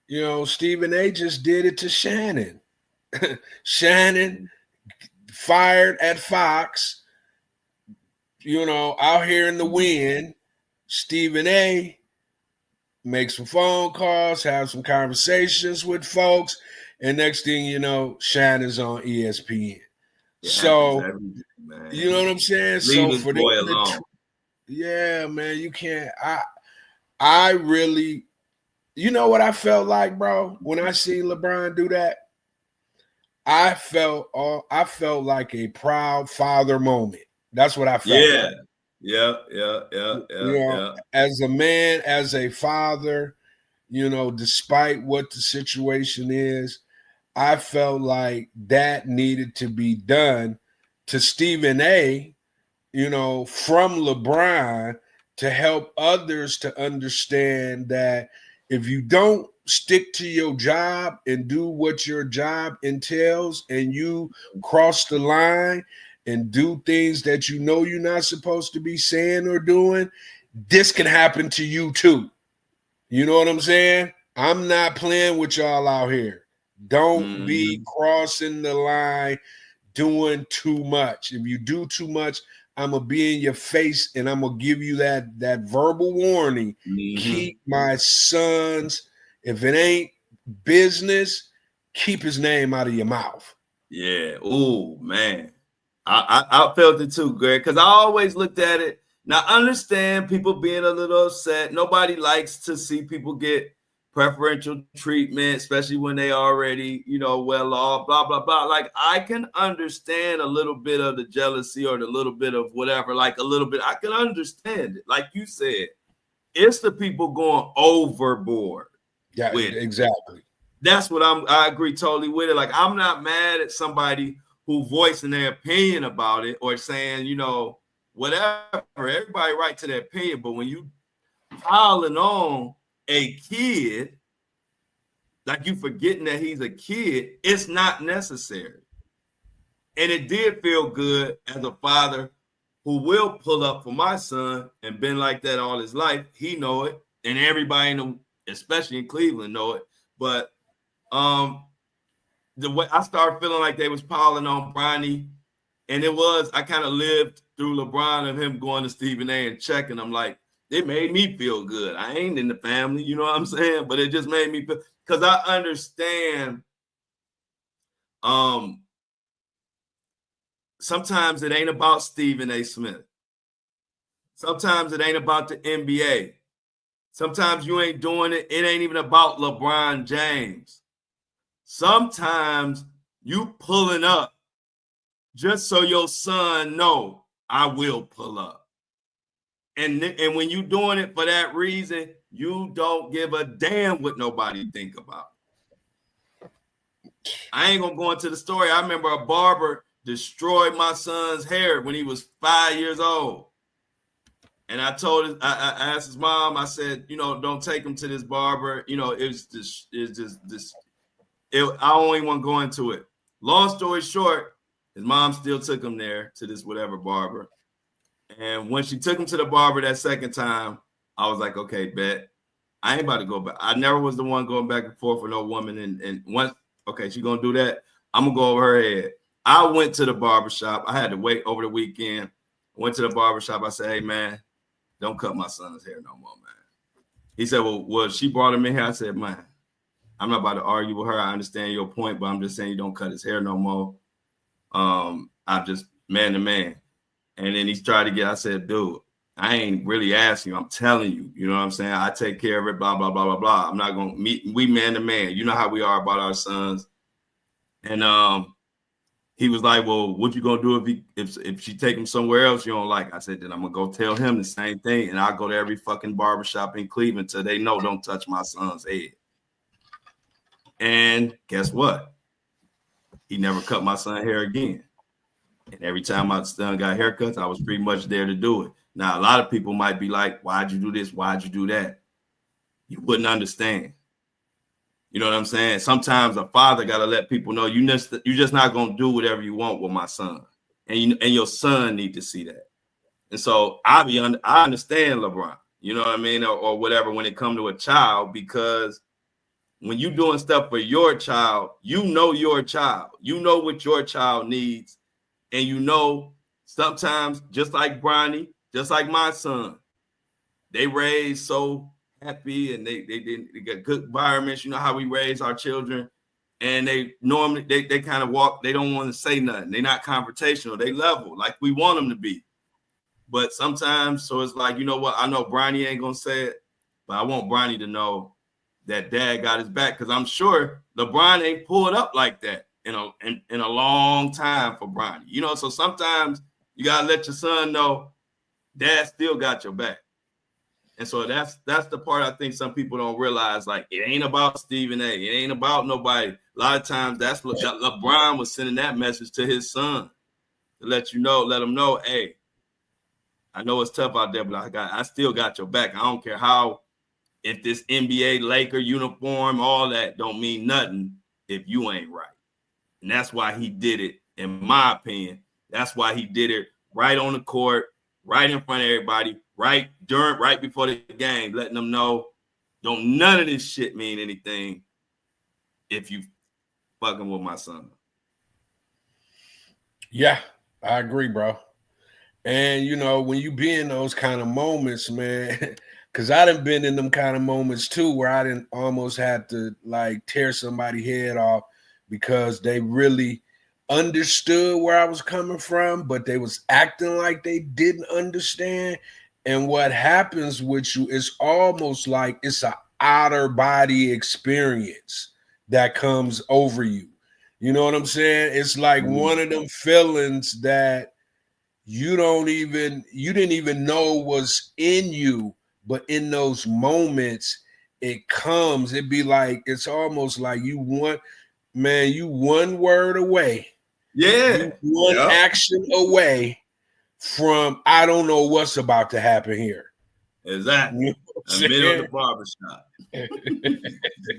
you know, Stephen A just did it to Shannon. Shannon fired at Fox, you know, out here in the wind. Stephen A make some phone calls, have some conversations with folks, and next thing you know, Shannon's on ESPN. So, you know what I'm saying? Leave so for boy alone. Yeah, man, you can't. I really, you know what I felt like, bro, when I seen LeBron do that? I felt like a proud father moment. That's what I felt. Yeah. Like. Yeah. You know, as a man, as a father, you know, despite what the situation is, I felt like that needed to be done to Stephen A, you know, from LeBron, to help others to understand that if you don't stick to your job and do what your job entails, and you cross the line and do things that you know you're not supposed to be saying or doing, this can happen to you too. You know what I'm saying? I'm not playing with y'all out here. Don't be crossing the line, doing too much. If you do too much, I'm going to be in your face and I'm going to give you that verbal warning. Keep my sons, if it ain't business, keep his name out of your mouth. Yeah. Oh, man. I felt it too, Greg, because I always looked at it. Now, I understand people being a little upset. Nobody likes to see people get preferential treatment, especially when they already, you know, well off, blah, blah, blah. Like, I can understand a little bit of the jealousy or the little bit of whatever, like a little bit. I can understand it. Like you said, it's the people going overboard. Yeah, exactly. That's what I agree totally with it. Like, I'm not mad at somebody who voicing their opinion about it or saying, you know, whatever. Everybody right to their opinion. But when you piling on a kid, like you forgetting that he's a kid, it's not necessary. And it did feel good as a father who will pull up for my son and been like that all his life. He know it, and everybody especially in Cleveland, know it. But the way I started feeling like they was piling on Bronny, and I kind of lived through LeBron and him going to Stephen A and checking. I'm like, it made me feel good. I ain't in the family, you know what I'm saying? But it just made me feel, because I understand sometimes it ain't about Stephen A. Smith. Sometimes it ain't about the NBA. Sometimes you ain't doing it. It ain't even about LeBron James. Sometimes you pulling up just so your son know I will pull up. And when you doing it for that reason, you don't give a damn what nobody think about it. I ain't gonna go into the story. I remember a barber destroyed my son's hair when he was 5 years old. And I asked his mom, I said, you know, don't take him to this barber. You know, I don't even want to go into it. Long story short, his mom still took him there to this whatever barber. And when she took him to the barber that second time, I was like, okay, bet. I ain't about to go back. I never was the one going back and forth with no woman. And once, okay, she gonna do that, I'm gonna go over her head. I went to the barbershop. I had to wait over the weekend. Went to the barbershop. I said, hey, man, don't cut my son's hair no more, man. He said, well, she brought him in here. I said, man, I'm not about to argue with her. I understand your point, but I'm just saying you don't cut his hair no more. I'm just man to man. And then he's trying to get, I said, dude, I ain't really asking you. I'm telling you, you know what I'm saying? I take care of it, blah, blah, blah, blah, blah. I'm not going to meet, we man to man. You know how we are about our sons. And he was like, well, what you going to do if she take him somewhere else you don't like? I said, then I'm going to go tell him the same thing. And I'll go to every fucking barbershop in Cleveland till they know don't touch my son's head. And guess what? He never cut my son's hair again. And every time my son got haircuts, I was pretty much there to do it. Now, a lot of people might be like, why'd you do this? Why'd you do that? You wouldn't understand. You know what I'm saying? Sometimes a father got to let people know you're just not going to do whatever you want with my son. And your son need to see that. And so I understand LeBron, you know what I mean? Or whatever when it comes to a child, because when you're doing stuff for your child, you know your child. You know what your child needs. And you know, sometimes, just like Bronny, just like my son, they raised so happy and they got good environments. You know how we raise our children. And they normally, they kind of walk, they don't want to say nothing. They're not confrontational. They level like we want them to be. But sometimes, so it's like, you know what? I know Bronny ain't going to say it, but I want Bronny to know that dad got his back, because I'm sure LeBron ain't pulled up like that in a long time for Bronny. You know, so sometimes you gotta let your son know dad still got your back. And so that's the part I think some people don't realize. Like, it ain't about Stephen A. It ain't about nobody. A lot of times that's what LeBron was sending that message to his son to let him know, hey, I know it's tough out there, but I still got your back. I don't care how. If this NBA Laker uniform, all that don't mean nothing if you ain't right. And that's why he did it, in my opinion. That's why he did it right on the court, right in front of everybody, right before the game, letting them know, don't none of this shit mean anything if you fucking with my son. Yeah, I agree, bro. And, you know, when you be in those kind of moments, man, because I done been in them kind of moments too, where I didn't almost had to like tear somebody's head off because they really understood where I was coming from, but they was acting like they didn't understand. And what happens with you is almost like it's an outer body experience that comes over you. You know what I'm saying? It's like one of them feelings that you didn't even know was in you. But in those moments, it comes. It'd be like, it's almost like you one word away. Yeah. One action away from, I don't know what's about to happen here. Exactly. You know in the middle of the barbershop.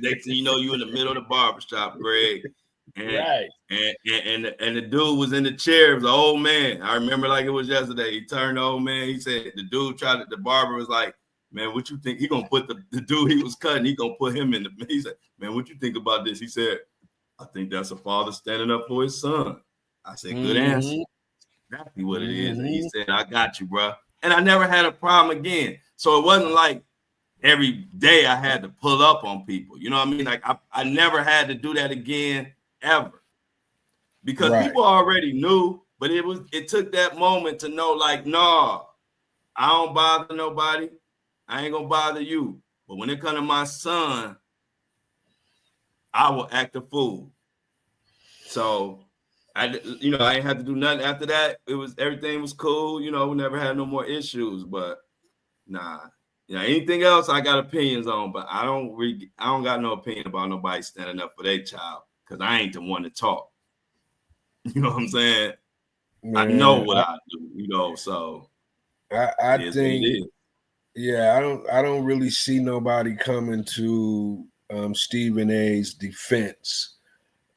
Next thing you know, you in the middle of the barbershop, Greg. And, right. And the dude was in the chair. It was an old man. I remember like it was yesterday. He turned the old man. He said, the barber was like, man, what you think? He gonna put the dude he was cutting, he gonna put him in the, he said, man, what you think about this? He said, I think that's a father standing up for his son. I said, good answer. Exactly what it is. And he said, I got you, bro. And I never had a problem again. So it wasn't like every day I had to pull up on people. You know what I mean? Like I never had to do that again, ever. Because people already knew, but it took that moment to know, like, no, I don't bother nobody. I ain't gonna bother you. But when it comes to my son, I will act a fool. So I ain't have to do nothing after that. Everything was cool. You know, we never had no more issues. But nah, anything else I got opinions on. But I don't got no opinion about nobody standing up for their child, because I ain't the one to talk. You know what I'm saying? Man, I know what I do. You know, so I think. Yeah, I don't really see nobody coming to Stephen A's defense,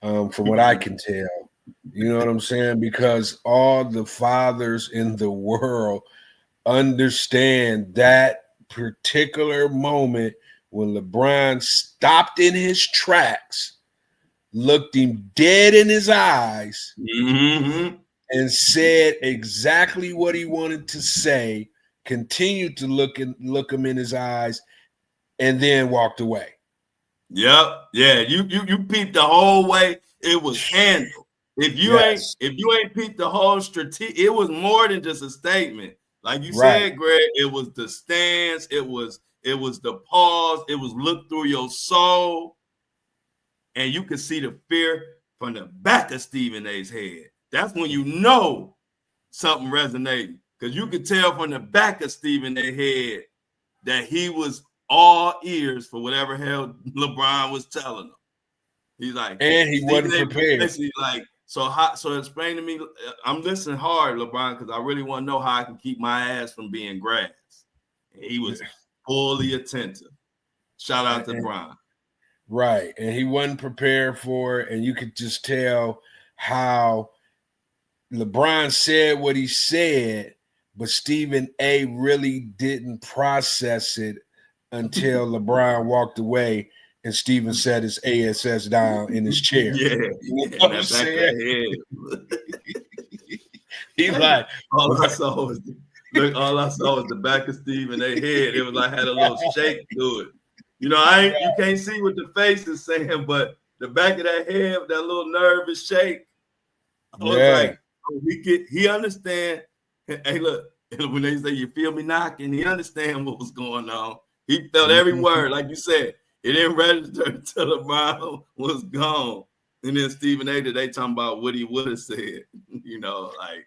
from what I can tell. You know what I'm saying? Because all the fathers in the world understand that particular moment when LeBron stopped in his tracks, looked him dead in his eyes, and said exactly what he wanted to say, continued to look him in his eyes, and then walked away. Yep. Yeah. You peeped the whole way. It was handled. If you ain't peeped the whole strategy, it was more than just a statement. Like you said, Greg, it was the stance, it was the pause, it was look through your soul, and you could see the fear from the back of Stephen A's head. That's when you know something resonating, because you could tell from the back of Stephen A's head that he was all ears for whatever hell LeBron was telling him. He's like, and he wasn't prepared. Like, so explain to me. I'm listening hard, LeBron, because I really want to know how I can keep my ass from being grass. And he was fully attentive. Shout out to Bron. Right, and he wasn't prepared for it, and you could just tell how LeBron said what he said, but Stephen A really didn't process it until LeBron walked away and Stephen set his ASS down in his chair. Yeah, you know what I'm saying? He's like, all I saw was the back of Stephen A's head. It was like had a little shake to it. You know, you can't see what the face is saying, but the back of that head, that little nervous shake. I was like, he understand. Hey, look, when they say you feel me knocking, he understand what was going on. He felt every word, like you said. It didn't register until LeBron was gone. And then Stephen A. today talking about what he would have said. You know, like,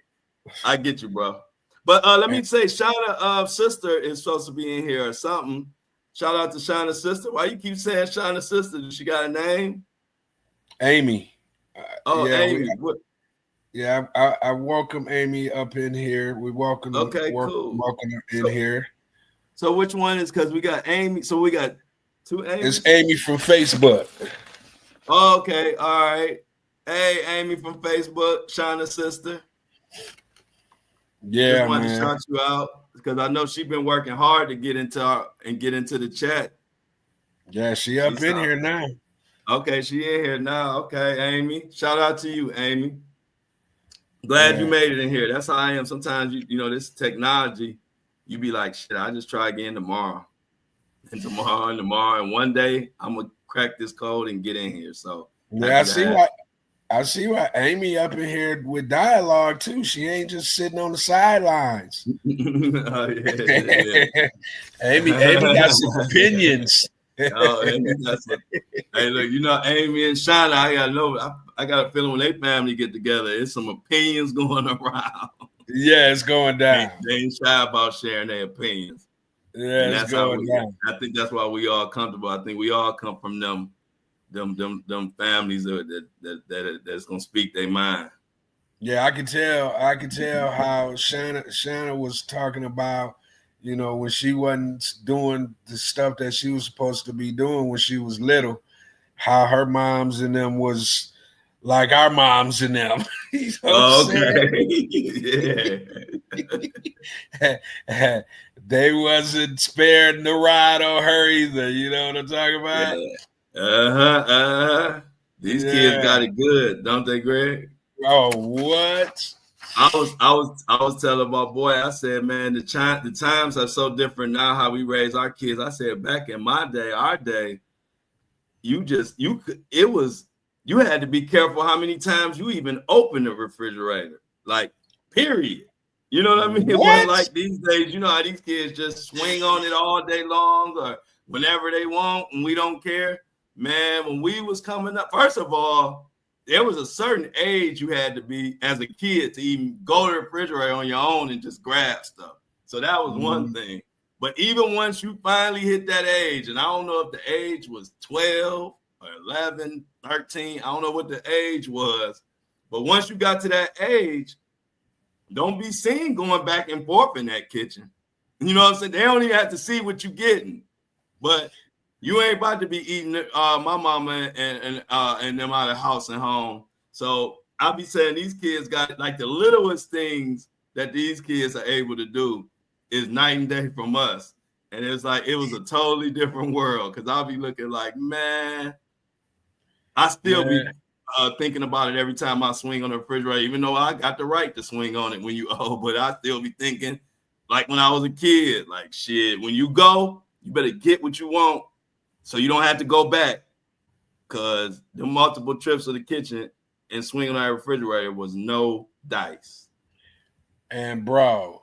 I get you, bro. But let me say, Shauna's sister is supposed to be in here or something. Shout out to Shauna's sister. Why you keep saying Shauna's sister? Does she got a name? Amy. Amy. I welcome Amy up in here. We welcome her in here. So which one is, because we got Amy. So we got two Amy's. It's Amy from Facebook. Okay, all right. Hey, Amy from Facebook, Shauna's sister. Yeah, just wanted to shout you out because I know she's been working hard to get into the chat. Yeah, she's in here now. Okay, she in here now. Okay, Amy. Shout out to you, Amy. Glad you made it in here. That's how I am. Sometimes you know this technology, you be like, shit, I just try again tomorrow. And tomorrow, and one day I'm gonna crack this code and get in here. So yeah, I see why Amy up in here with dialogue too. She ain't just sitting on the sidelines. Amy got some opinions. Hey, look, you know, Amy and Shauna, I got a feeling when they family get together, it's some opinions going around. Yeah, it's going down. They ain't shy about sharing their opinions. Yeah, it's going down. I think that's why we all comfortable. I think we all come from them families that's gonna speak their mind. Yeah, I can tell how Shanna was talking about, you know, when she wasn't doing the stuff that she was supposed to be doing when she was little, how her moms and them was like our moms and them. You know yeah. They wasn't spared the ride on her either. You know what I'm talking about? These kids got it good, don't they, Greg? Oh, what? I was telling my boy, I said, man, the times are so different now how we raise our kids. I said, back in my day, our day, you had to be careful how many times you even open the refrigerator. Like, period. You know what I mean? It wasn't like these days, you know how these kids just swing on it all day long or whenever they want and we don't care. Man, when we was coming up, first of all, there was a certain age you had to be as a kid to even go to the refrigerator on your own and just grab stuff. So that was one thing. But even once you finally hit that age, and I don't know if the age was 12 or 11, 13, I don't know what the age was. But once you got to that age, don't be seen going back and forth in that kitchen. You know what I'm saying? They don't even have to see what you're getting. But you ain't about to be eating my mama and them out of house and home. So I'll be saying these kids got like the littlest things that these kids are able to do is night and day from us. And it's like it was a totally different world because I'll be looking like, man, I still be thinking about it every time I swing on the refrigerator, even though I got the right to swing on it when you old, but I still be thinking like when I was a kid, like shit, when you go, you better get what you want so you don't have to go back because the multiple trips to the kitchen and swing on that refrigerator was no dice. And bro,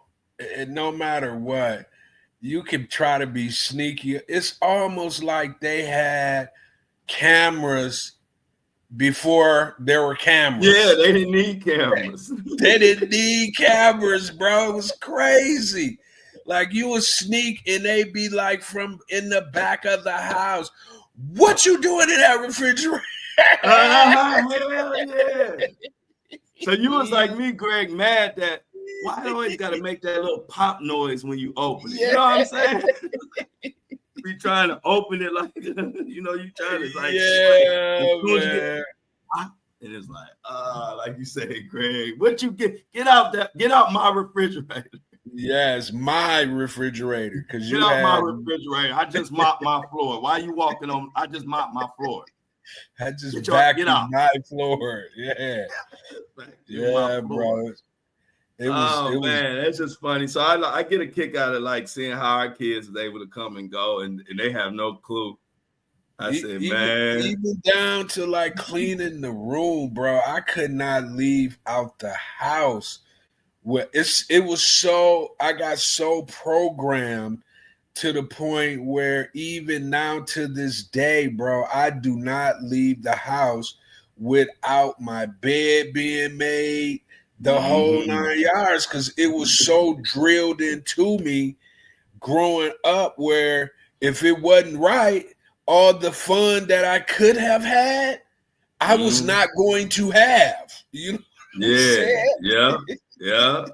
no matter what, you can try to be sneaky. It's almost like they had cameras before there were cameras. Yeah, they didn't need cameras. They didn't need cameras, bro. It was crazy. Like you would sneak and they'd be like from in the back of the house. What you doing in that refrigerator? Hell yeah. So you was like me, Greg, mad that why I always got to make that little pop noise when you open it. You know what I'm saying? Be trying to open it like, you trying to like, man. And it's like you said, Greg, what you get out my refrigerator. Yes, my refrigerator. Because get out my refrigerator. I just mopped my floor. Why you walking on? I just mopped my floor. I just vacuumed my floor. Yeah. Yeah, bro. It was, man, that's just funny. So I get a kick out of like seeing how our kids is able to come and go, and they have no clue. I said, man, even down to like cleaning the room, bro. I could not leave out the house. I got so programmed to the point where even now to this day, bro, I do not leave the house without my bed being made, the whole 9 yards, because it was so drilled into me growing up where if it wasn't right, all the fun that I could have had, I was not going to have. You know? Yeah.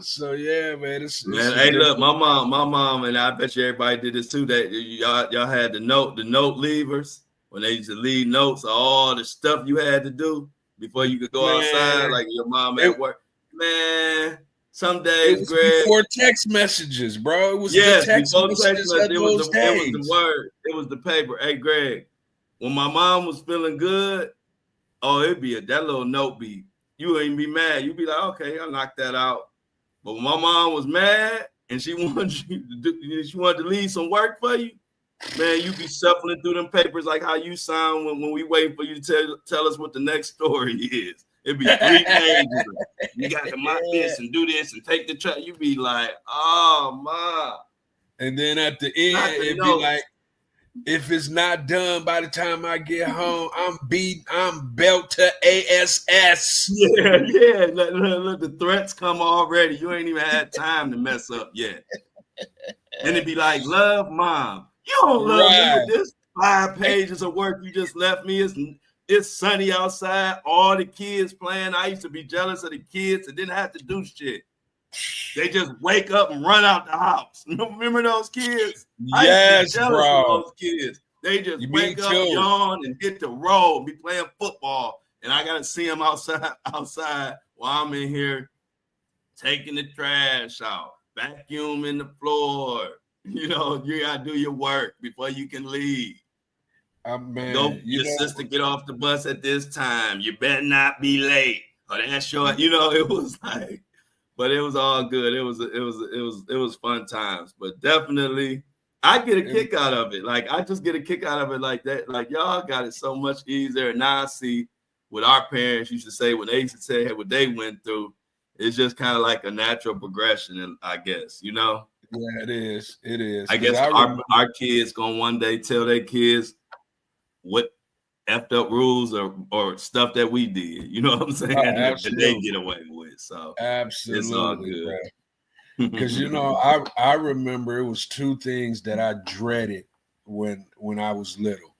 So yeah, man. Hey, look, my mom, and I bet you everybody did this too. That y'all had the note leavers when they used to leave notes, all the stuff you had to do before you could go outside, like your mom at work. Man, some days, Greg, before text messages, bro. It was the text messages of those days. It was the word. It was the paper. Hey, Greg, when my mom was feeling good, it'd be that little note be. You wouldn't be mad. You'd be like, okay, I'll knock that out. But when my mom was mad and she wanted to leave some work for you, man, you be shuffling through them papers like how you sound when we wait for you to tell us what the next story is. It'd be 3 pages. You got to mop this and do this and take the trash. You'd be like, oh, Mom. And then at the end, it'd be like, if it's not done by the time I get home, I'm belt to ASS. Yeah. Look, the threats come already. You ain't even had time to mess up yet. And it'd be like, love, Mom. You don't love me with this 5 pages of work you just left me. It's sunny outside. All the kids playing. I used to be jealous of the kids that didn't have to do shit. They just wake up and run out the house. Remember those kids? Yes, bro. Those kids. They just wake up, yawn, and hit the road, be playing football. And I got to see them outside while I'm in here taking the trash out, vacuuming the floor. You got to do your work before you can leave. Your sister get off the bus at this time. You better not be late. Or that's short. It was like, but it was all good. It was fun times. But definitely, I get a kick out of it. Like I just get a kick out of it like that. Like y'all got it so much easier. And now I see what our parents used to say when they used to say what they went through. It's just kind of like a natural progression, I guess. Yeah, it is. I guess our kids gonna one day tell their kids what effed up rules or stuff that we did. You know what I'm saying? That they get away with. So absolutely, it's all good. Because I remember it was 2 things that I dreaded when I was little.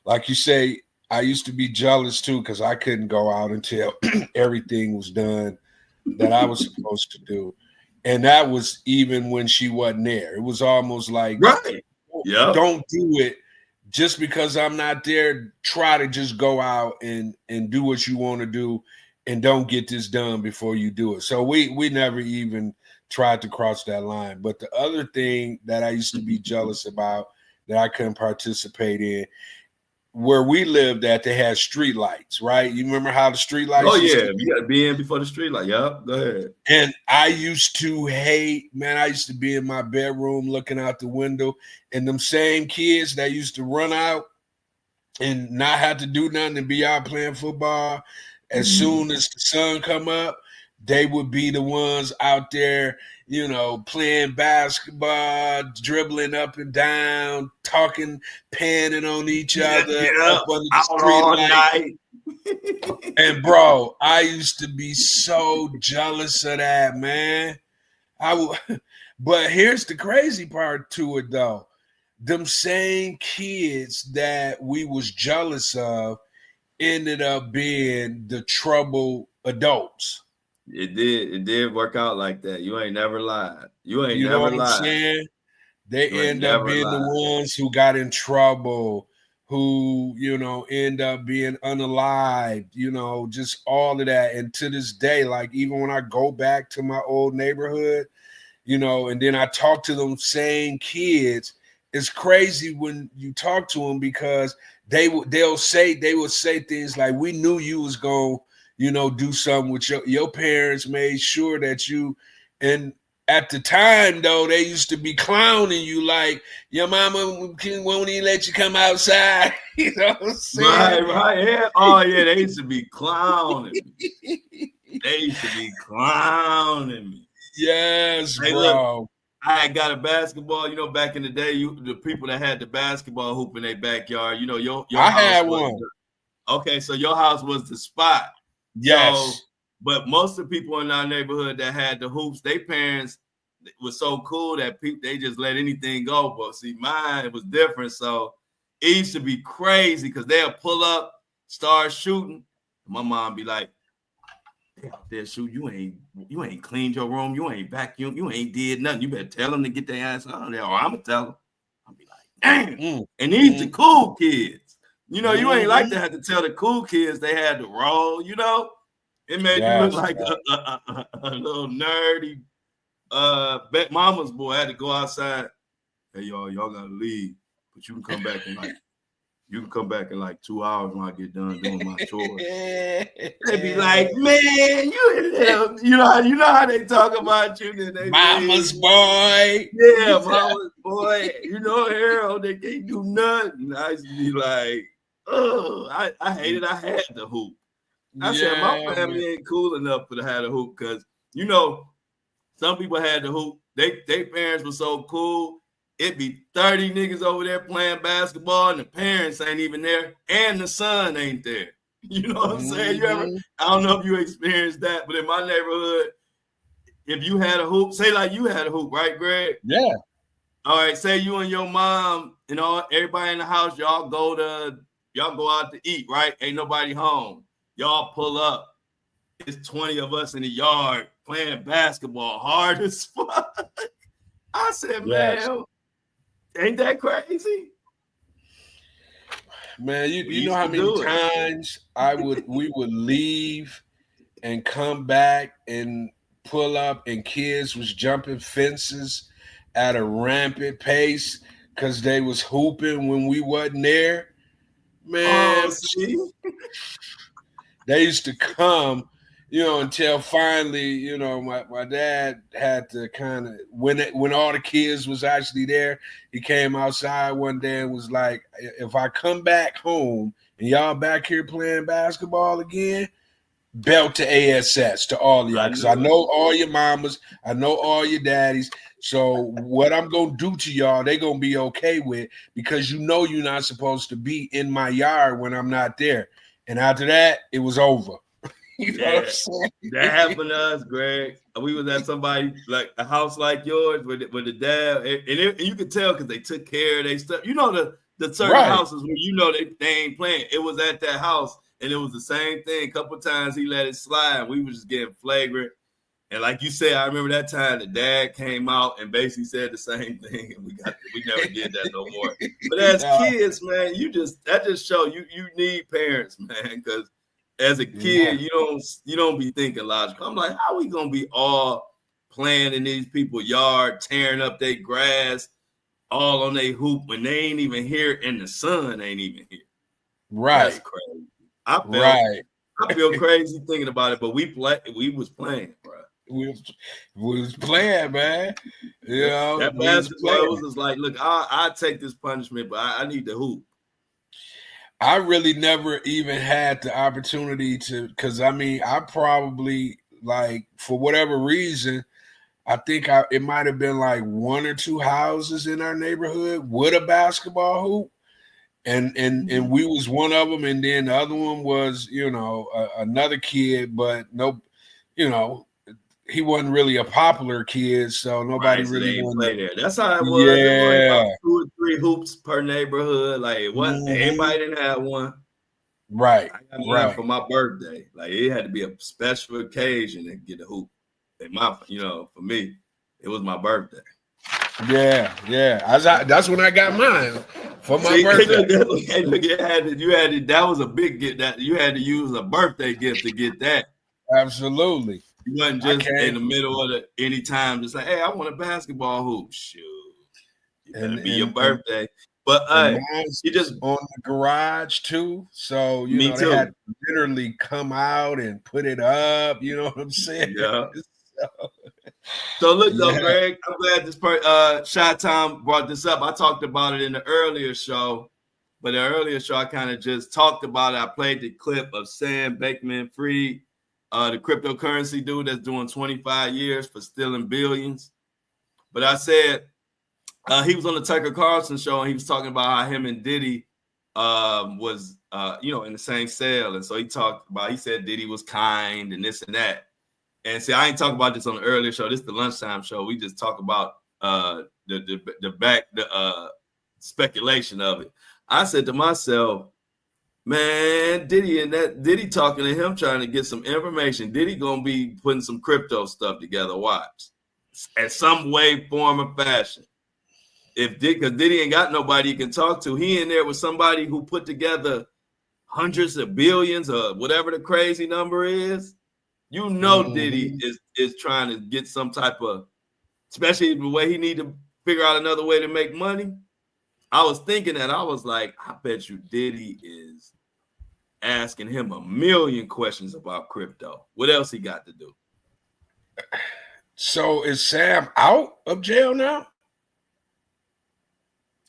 Like you say, I used to be jealous too because I couldn't go out until everything was done that I was supposed to do. And that was even when she wasn't there. It was almost like, don't do it just because I'm not there. Try to just go out and do what you want to do and don't get this done before you do it. So we never even tried to cross that line. But the other thing that I used to be jealous about that I couldn't participate in, where we lived at, they had street lights, right? You remember how the street lights? Oh yeah, you got to be in before the street light. Yeah, go ahead. And I used to I used to be in my bedroom looking out the window, and them same kids that used to run out and not have to do nothing and be out playing football. As soon as the sun come up, they would be the ones out there, playing basketball, dribbling up and down, talking, panning on each other up under the out street all light. night. And bro, I used to be so jealous of that, man. But here's the crazy part to it, though. Them same kids that we was jealous of ended up being the troubled adults. It did work out like that. You ain't never lied. You ain't You know never what I'm lied. saying? They You ain't end up never being the lied. ones who got in trouble, who, end up being unalived, just all of that. And to this day, like even when I go back to my old neighborhood, and then I talk to them same kids, it's crazy when you talk to them because they would say things like, we knew you was going to do something with your parents made sure that you. And at the time though, they used to be clowning you like your mama won't even let you come outside. You know what I'm saying? Right, yeah. Oh yeah, they used to be clowning me. They used to be clowning me. Yes, hey, bro. Look, I had got a basketball, back in the day, the people that had the basketball hoop in their backyard, your I house had was one. Okay, so your house was the spot. Yes. So, but most of the people in our neighborhood that had the hoops, their parents was so cool that they just let anything go. But see, mine was different. So it used to be crazy because they'll pull up, start shooting. My mom be like, "They out there shoot. You ain't cleaned your room. You ain't vacuumed. You ain't did nothing. You better tell them to get their ass out of there, or I'm gonna tell them." I'll be like, "Damn!" And these the cool kids. You ain't like to have to tell the cool kids they had to roll. It made you look like a little nerdy mama's boy. Had to go outside. Hey y'all gotta leave, but you can come back in like 2 hours when I get done doing my chores. They be like, man, you know how they talk about you. They mama's boy. Yeah, mama's boy. Harold, they can't do nothing. I used to be like, oh, I hated I had the hoop. I said my family ain't cool enough for to have a hoop because some people had the hoop. They parents were so cool. It'd be 30 niggas over there playing basketball, and the parents ain't even there, and the son ain't there. You know what I'm saying? I don't know if you experienced that, but in my neighborhood, if you had a hoop, say like you had a hoop, right, Greg? Yeah. All right, say you and your mom, everybody in the house, y'all go out to eat, right? Ain't nobody home. Y'all pull up. It's 20 of us in the yard playing basketball hard as fuck. I said, man, ain't that crazy? Man, you know how many times we would leave and come back and pull up and kids was jumping fences at a rampant pace because they was hooping when we wasn't there. Man, they used to come, until finally, my dad had to kind of, when all the kids was actually there, he came outside one day and was like, if I come back home and y'all back here playing basketball again, belt to ASS to all of y'all, because I know all your mamas, I know all your daddies. So what I'm gonna do to y'all, they gonna be okay with, because you're not supposed to be in my yard when I'm not there. And after that, it was over. You know what I'm saying? That happened to us, Greg. We was at somebody like a house like yours with the dad, and you could tell because they took care of their stuff. The certain houses where they ain't playing. It was at that house. And it was the same thing. A couple of times he let it slide. We was just getting flagrant. And like you said, I remember that time the dad came out and basically said the same thing. And we never did that no more. But as kids, man, that just show you need parents, man. Because as a kid, you don't be thinking logical. I'm like, how we gonna be all playing in these people's yard, tearing up their grass, all on their hoop when they ain't even here and the sun ain't even here. Right. That's crazy. I feel crazy thinking about it, but we was playing, bro. We was playing, man. That basketball was just like, look, I take this punishment, but I need the hoop. I really never even had the opportunity to, because I mean, I probably like for whatever reason, I think it might have been like one or two houses in our neighborhood with a basketball hoop, and we was one of them, and then the other one was another kid, but no, you know, he wasn't really a popular kid, so nobody Right, so they really ain't wanted. play there. That's how it was. It was only Yeah, about 2 or 3 hoops per neighborhood. Like it wasn't mhm. everybody didn't have one. Right, I got mine right. for my birthday. Like it had to be a special occasion to get a hoop. And for me, it was my birthday. Yeah. That's when I got mine for my See, birthday. that was a big gift that you had to use a birthday gift to get that. Absolutely. You wasn't I just in came the middle of any time just like, hey, I want a basketball hoop. Shoot, you better and be your and and, birthday. But and hey, mine's you just on the garage too. So me they had too. to literally come out and put it up. You know what I'm saying? Yeah. So, So look though, yeah. Greg, I'm glad this Shy Tom brought this up. I talked about it in the earlier show, but the earlier show I kind of just talked about it. I played the clip of Sam Bankman-Fried, the cryptocurrency dude that's doing 25 years for stealing billions. But I said he was on the Tucker Carlson show and he was talking about how him and Diddy was in the same cell, and so he said Diddy was kind and this and that. And see, I ain't talking about this on the earlier show. This is the lunchtime show. We just talk about the speculation of it. I said to myself, man, Diddy talking to him, trying to get some information. Diddy gonna be putting some crypto stuff together. Watch, at some way, form, or fashion. Because Diddy ain't got nobody he can talk to. He in there with somebody who put together hundreds of billions or whatever the crazy number is. You know Diddy is trying to get some type of, especially the way he need to figure out another way to make money. I was thinking that. I was like, I bet you Diddy is asking him a million questions about crypto. What else he got to do? So is Sam out of jail now?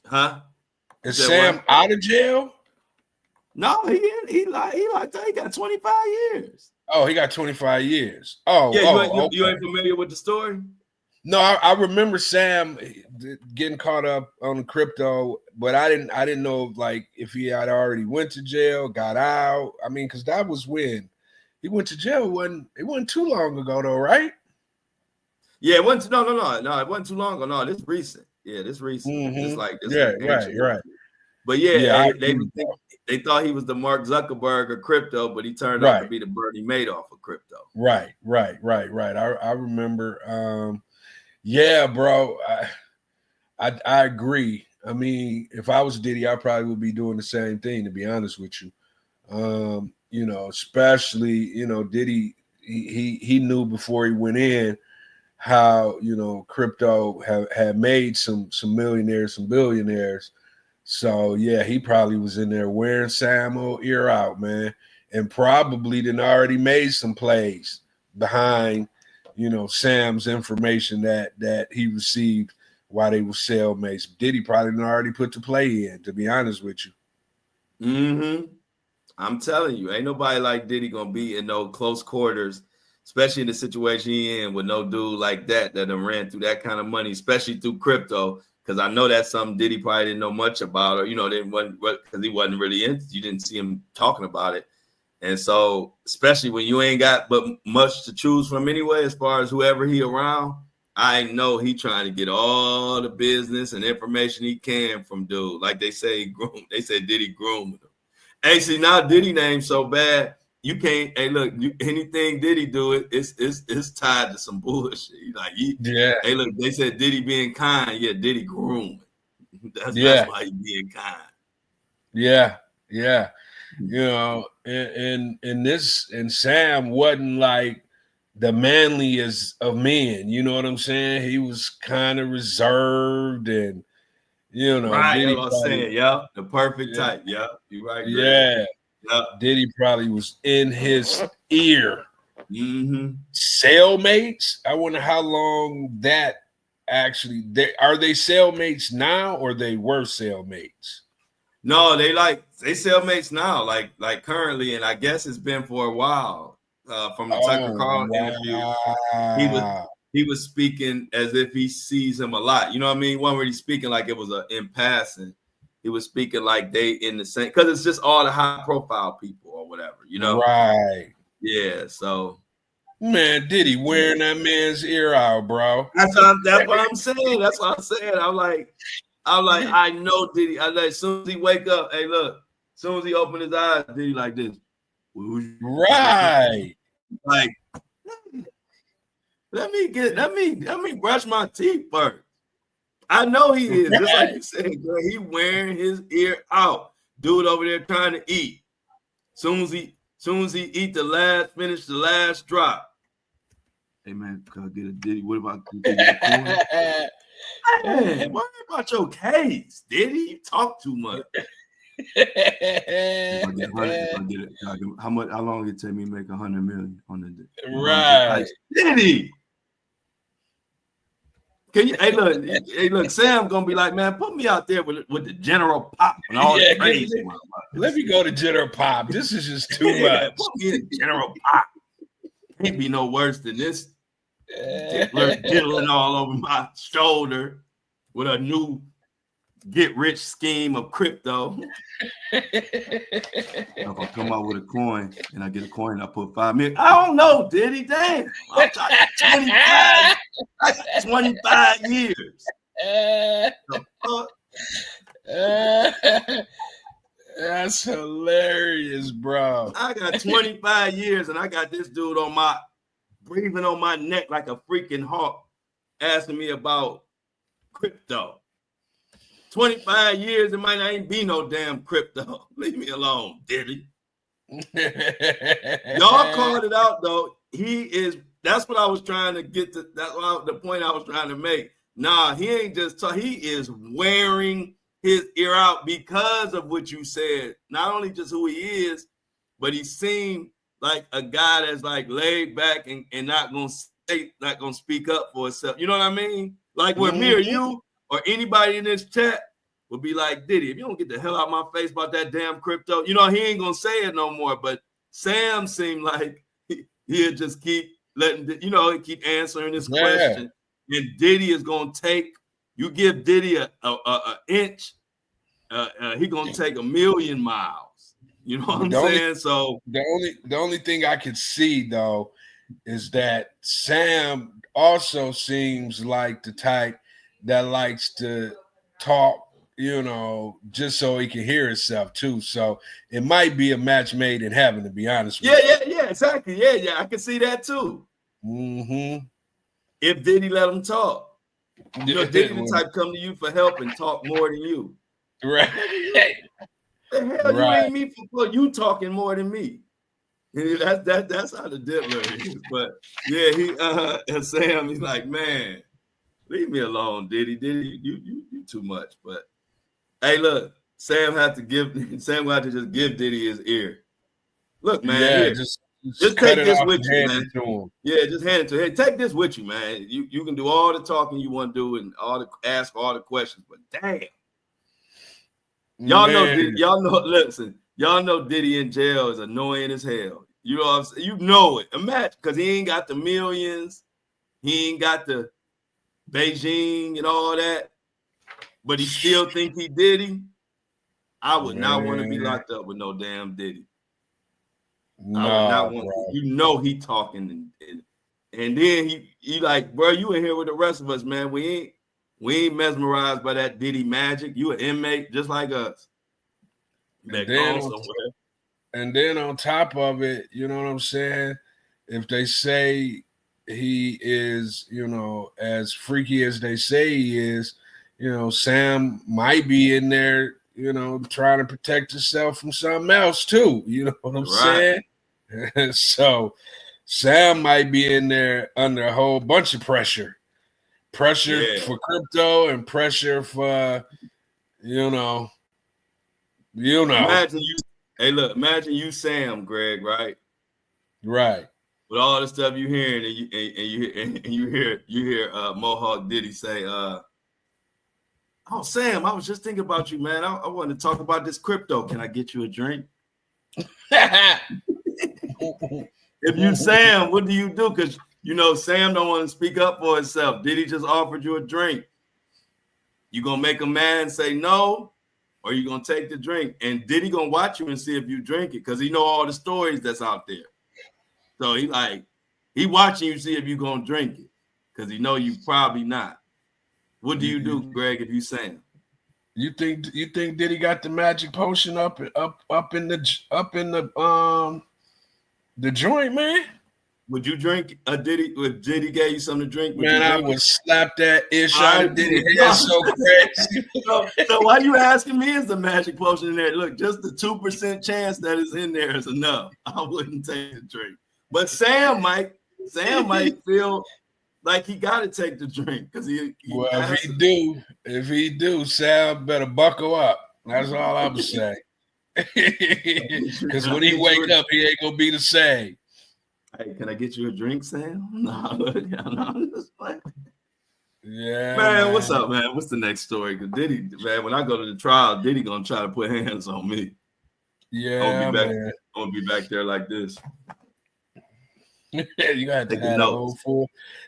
Huh? Is Sam out of jail? No, he got 25 years. Oh, he got 25 years. Oh, yeah, you ain't familiar with the story? No, I remember Sam getting caught up on the crypto, but I didn't know like if he had already went to jail, got out. I mean, because that was when he went to jail. It wasn't too long ago though, right? Yeah, it wasn't. No, it wasn't too long ago. No, this recent. Yeah, this recent. Mm-hmm. Right. But yeah, they thought he was the Mark Zuckerberg of crypto, but he turned out to be the Bernie Madoff of crypto. Right. I remember. Yeah, bro. I agree. I mean, if I was Diddy, I probably would be doing the same thing, to be honest with you. Especially, Diddy, he knew before he went in how, crypto had made some millionaires, some billionaires. So yeah, he probably was in there wearing Sam ear out, man, and probably done already made some plays behind, Sam's information that he received while they were cellmates. Diddy probably done already put the play in, to be honest with you. Mm-hmm. I'm telling you, ain't nobody like Diddy gonna be in no close quarters, especially in the situation he in with no dude like that done ran through that kind of money, especially through crypto. Because I know that's something Diddy probably didn't know much about, or because he wasn't really into. You didn't see him talking about it, and so especially when you ain't got but much to choose from anyway, as far as whoever he around, I know he trying to get all the business and information he can from dude. Like they say, Diddy groomed him. Hey, see now Diddy name so bad. You can't. Hey, look. Anything Diddy do it's tied to some bullshit. Hey, look. They said Diddy being kind. Yeah, Diddy groomed. That's why he being kind. Yeah. And Sam wasn't like the manliest of men. You know what I'm saying? He was kind of reserved and. Right, Diddy that's what I'm saying. Yeah, the perfect type. Yeah, you're right. Greg. Yeah. Yep. Diddy probably was in his ear. Mm-hmm. Cellmates? I wonder how long that actually are they cellmates now or they were cellmates? No, they cellmates now, like currently, and I guess it's been for a while. From the Tucker Carlson interview, he was wow. he was speaking as if he sees him a lot. You know what I mean? He wasn't really speaking like it was in passing. He was speaking like they in the same, because it's just all the high profile people or whatever, you know? Right. Yeah. So Man, Diddy wearing that man's ear out, bro. that's what I'm saying. That's what I'm saying. I'm like, I know Diddy. I like, as soon as he wake up, hey, look, as soon as he open his eyes, Diddy like this. Right. Like, let me brush my teeth first. I know he is, just like you said, girl. He wearing his ear out. Dude over there trying to eat. Soon as he finish the last drop. Hey man, can I get a Diddy? What about the coin? Hey, worry about your case, Diddy. You talk too much. If I get 100, how long it take me to make 100 million on the right? Diddy. Can you? Hey, look. Sam gonna be like, man, put me out there with the General Pop and all the crazy. Let me go to General Pop. This is just too much. Put me in General Pop. Ain't be no worse than this. Diddling all over my shoulder with a new get rich scheme of crypto. If I come out with a coin and I get a coin, I put 5 million. I don't know, Diddy. Damn. I'm talking 25 years. That's hilarious, bro. I got 25 years and I got this dude breathing on my neck like a freaking hawk, asking me about crypto. 25 years, it might not even be no damn crypto. Leave me alone, Diddy. Y'all called it out, though. That's what I was trying to get to. That's the point I was trying to make. Nah, he ain't just he is wearing his ear out because of what you said. Not only just who he is, but he seemed like a guy that's like laid back and not gonna speak up for himself. You know what I mean? Like when me or you or anybody in this chat would be like, Diddy, if you don't get the hell out of my face about that damn crypto, you know, he ain't gonna say it no more. But Sam seemed like he'll just keep keep answering this question. And Diddy is gonna you give Diddy a inch, he gonna take 1,000,000 miles. You know what I'm saying? So the only thing I could see though is that Sam also seems like the type that likes to talk, you know, just so he can hear himself too. So it might be a match made in heaven, to be honest with you. Yeah, exactly. Yeah, I can see that too. Mm-hmm. If Diddy let him talk. You know, Diddy the type come to you for help and talk more than you. Right. The hell you ain't me for you talking more than me. That's how the diddler is. But yeah, and Sam, he's like, man, leave me alone, Diddy. Diddy, you too much. But hey, look, Sam will have to just give Diddy his ear. Look, man, yeah, here, just take this with you, man. To yeah, just hand it to him. Hey, take this with you, man. You can do all the talking you want to do and ask all the questions, but damn. Y'all know Diddy in jail is annoying as hell. You know what I'm saying? You know it. Imagine, because he ain't got the millions, he ain't got the Beijing and all that, but he still think he Diddy. I would not want to be locked up with no damn Diddy. No, I would not want to. You know he talking and then he like, bro, you in here with the rest of us, man. We ain't mesmerized by that Diddy magic. You an inmate just like us. And then on top of it, you know what I'm saying? If they say he is, you know, as freaky as they say he is, you know, Sam might be in there, you know, trying to protect himself from something else too. You know what I'm saying? So Sam might be in there under a whole bunch of pressure. Pressure for crypto and pressure for, you know. Imagine you Sam, Greg, right? Right. With all the stuff you hearing and you hear Mohawk Diddy say, Oh, Sam, I was just thinking about you, man. I want to talk about this crypto. Can I get you a drink? If you Sam, what do you do? Because Sam don't want to speak up for himself. Did he just offered you a drink? You gonna make a man say no, or you gonna take the drink? And Diddy gonna watch you and see if you drink it, because he know all the stories that's out there. So he watching you see if you gonna drink it, because he know you probably not. What do you do, Greg, if you Sam? You think Diddy got the magic potion up in the joint, man? Would you drink a Diddy? If Diddy gave you something to drink, would man, you drink I would slap that ish out of Diddy head so crazy. So why you asking me is the magic potion in there? Look, just the 2% chance that is in there is enough. I wouldn't take the drink. But Sam might feel like he got to take the drink because he well, if he do, Sam better buckle up. That's all I'm saying. Because when he wake up, he ain't gonna be the same. Hey, can I get you a drink, Sam? No, I'm just playing. Yeah, man. What's up, man? What's the next story? Because Diddy, man, when I go to the trial, Diddy gonna try to put hands on me. Yeah, I'm gonna be back there like this. You got to have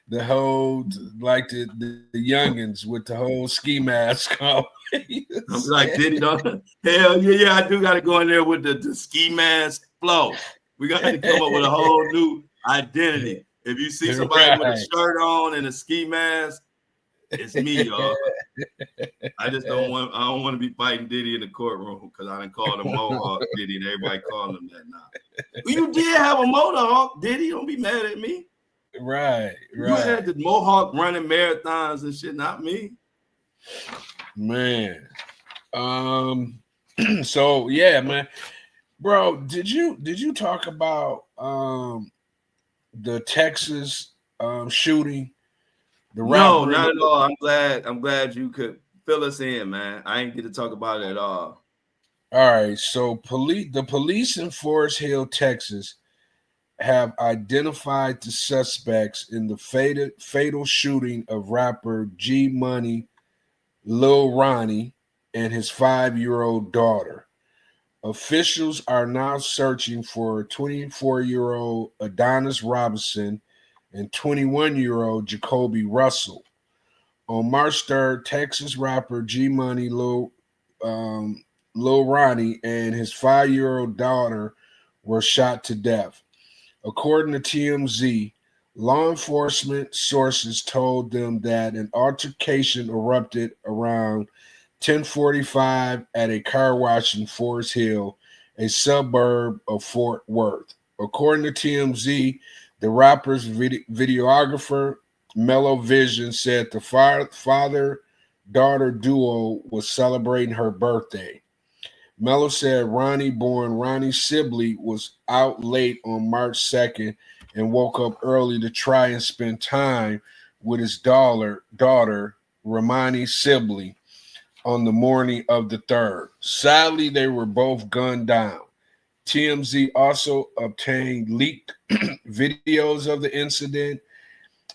the whole like the youngins with the whole ski mask on. I'm like, Diddy, don't. Hell yeah, I do got to go in there with the ski mask flow. We got to come up with a whole new identity. If you see somebody with a shirt on and a ski mask, it's me, y'all. I don't want to be fighting Diddy in the courtroom because I done called him Mohawk Diddy and everybody calling him that now. Well, you did have a Mohawk, Diddy. Don't be mad at me. Right. You had the Mohawk running marathons and shit, not me. Man. So yeah, man. Bro, did you talk about the Texas shooting? No, not at all. I'm glad you could fill us in, man. I ain't get to talk about it at all. All right. So the police in Forest Hill, Texas, have identified the suspects in the fatal shooting of rapper G Money, Lil Ronnie, and his 5-year-old daughter. Officials are now searching for 24-year-old Adonis Robinson and 21-year-old Jacoby Russell. On March 3rd, Texas rapper G Money, Lil Ronnie, and his 5-year-old daughter were shot to death. According to TMZ, law enforcement sources told them that an altercation erupted around 10:45 at a car wash in Forest Hill, a suburb of Fort Worth. According to TMZ, the rapper's videographer, Mellow Vision, said the father-daughter duo was celebrating her birthday. Mello said Ronnie, born Ronnie Sibley, was out late on March 2nd and woke up early to try and spend time with his daughter, Romani Sibley, on the morning of the 3rd. Sadly, they were both gunned down. TMZ also obtained leaked videos of the incident.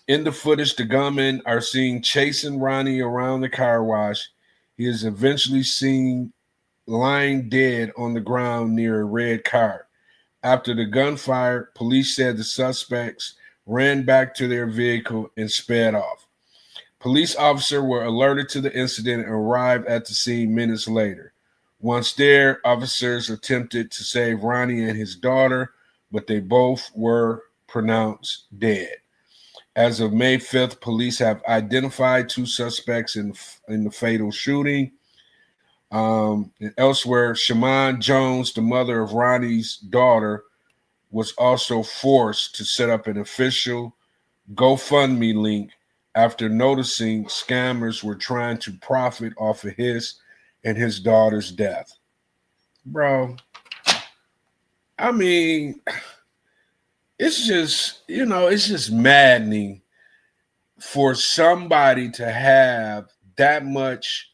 In the footage, the gunmen are seen chasing Ronnie around the car wash. He is eventually seen lying dead on the ground near a red car. After the gunfire, police said the suspects ran back to their vehicle and sped off. Police officers were alerted to the incident and arrived at the scene minutes later. Once there, officers attempted to save Ronnie and his daughter, but they both were pronounced dead. As of May 5th, police have identified 2 suspects in the fatal shooting. And elsewhere, Shaman Jones, the mother of Ronnie's daughter, was also forced to set up an official GoFundMe link after noticing scammers were trying to profit off of his and his daughter's death. Bro, I mean, it's just maddening for somebody to have that much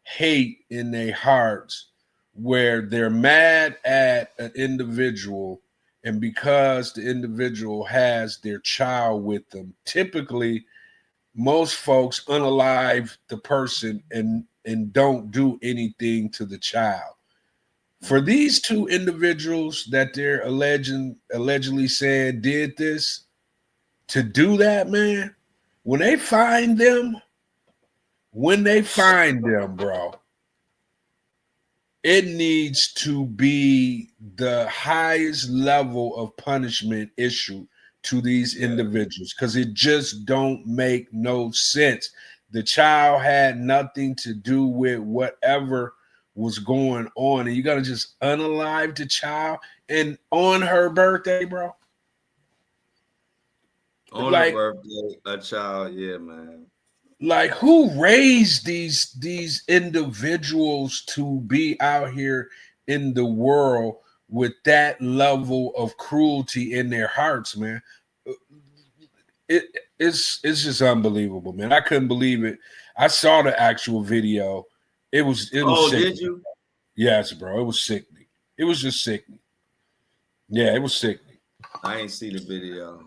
hate in their hearts where they're mad at an individual, and because the individual has their child with them, typically most folks unalive the person and and don't do anything to the child. For these two individuals that they're allegedly saying did this, to do that, man, when they find them, bro, it needs to be the highest level of punishment issued to these individuals, because it just don't make no sense. The child had nothing to do with whatever was going on, and you're gonna just unalive the child and on her birthday, bro. On her birthday, a child, yeah, man. Like, who raised these individuals to be out here in the world with that level of cruelty in their hearts, man? It's just unbelievable, man. I couldn't believe it. I saw the actual video. It was Oh, sickening. did you? Yes, bro. It was sickening. It was just sickening. Yeah, it was sickening. I ain't see the video.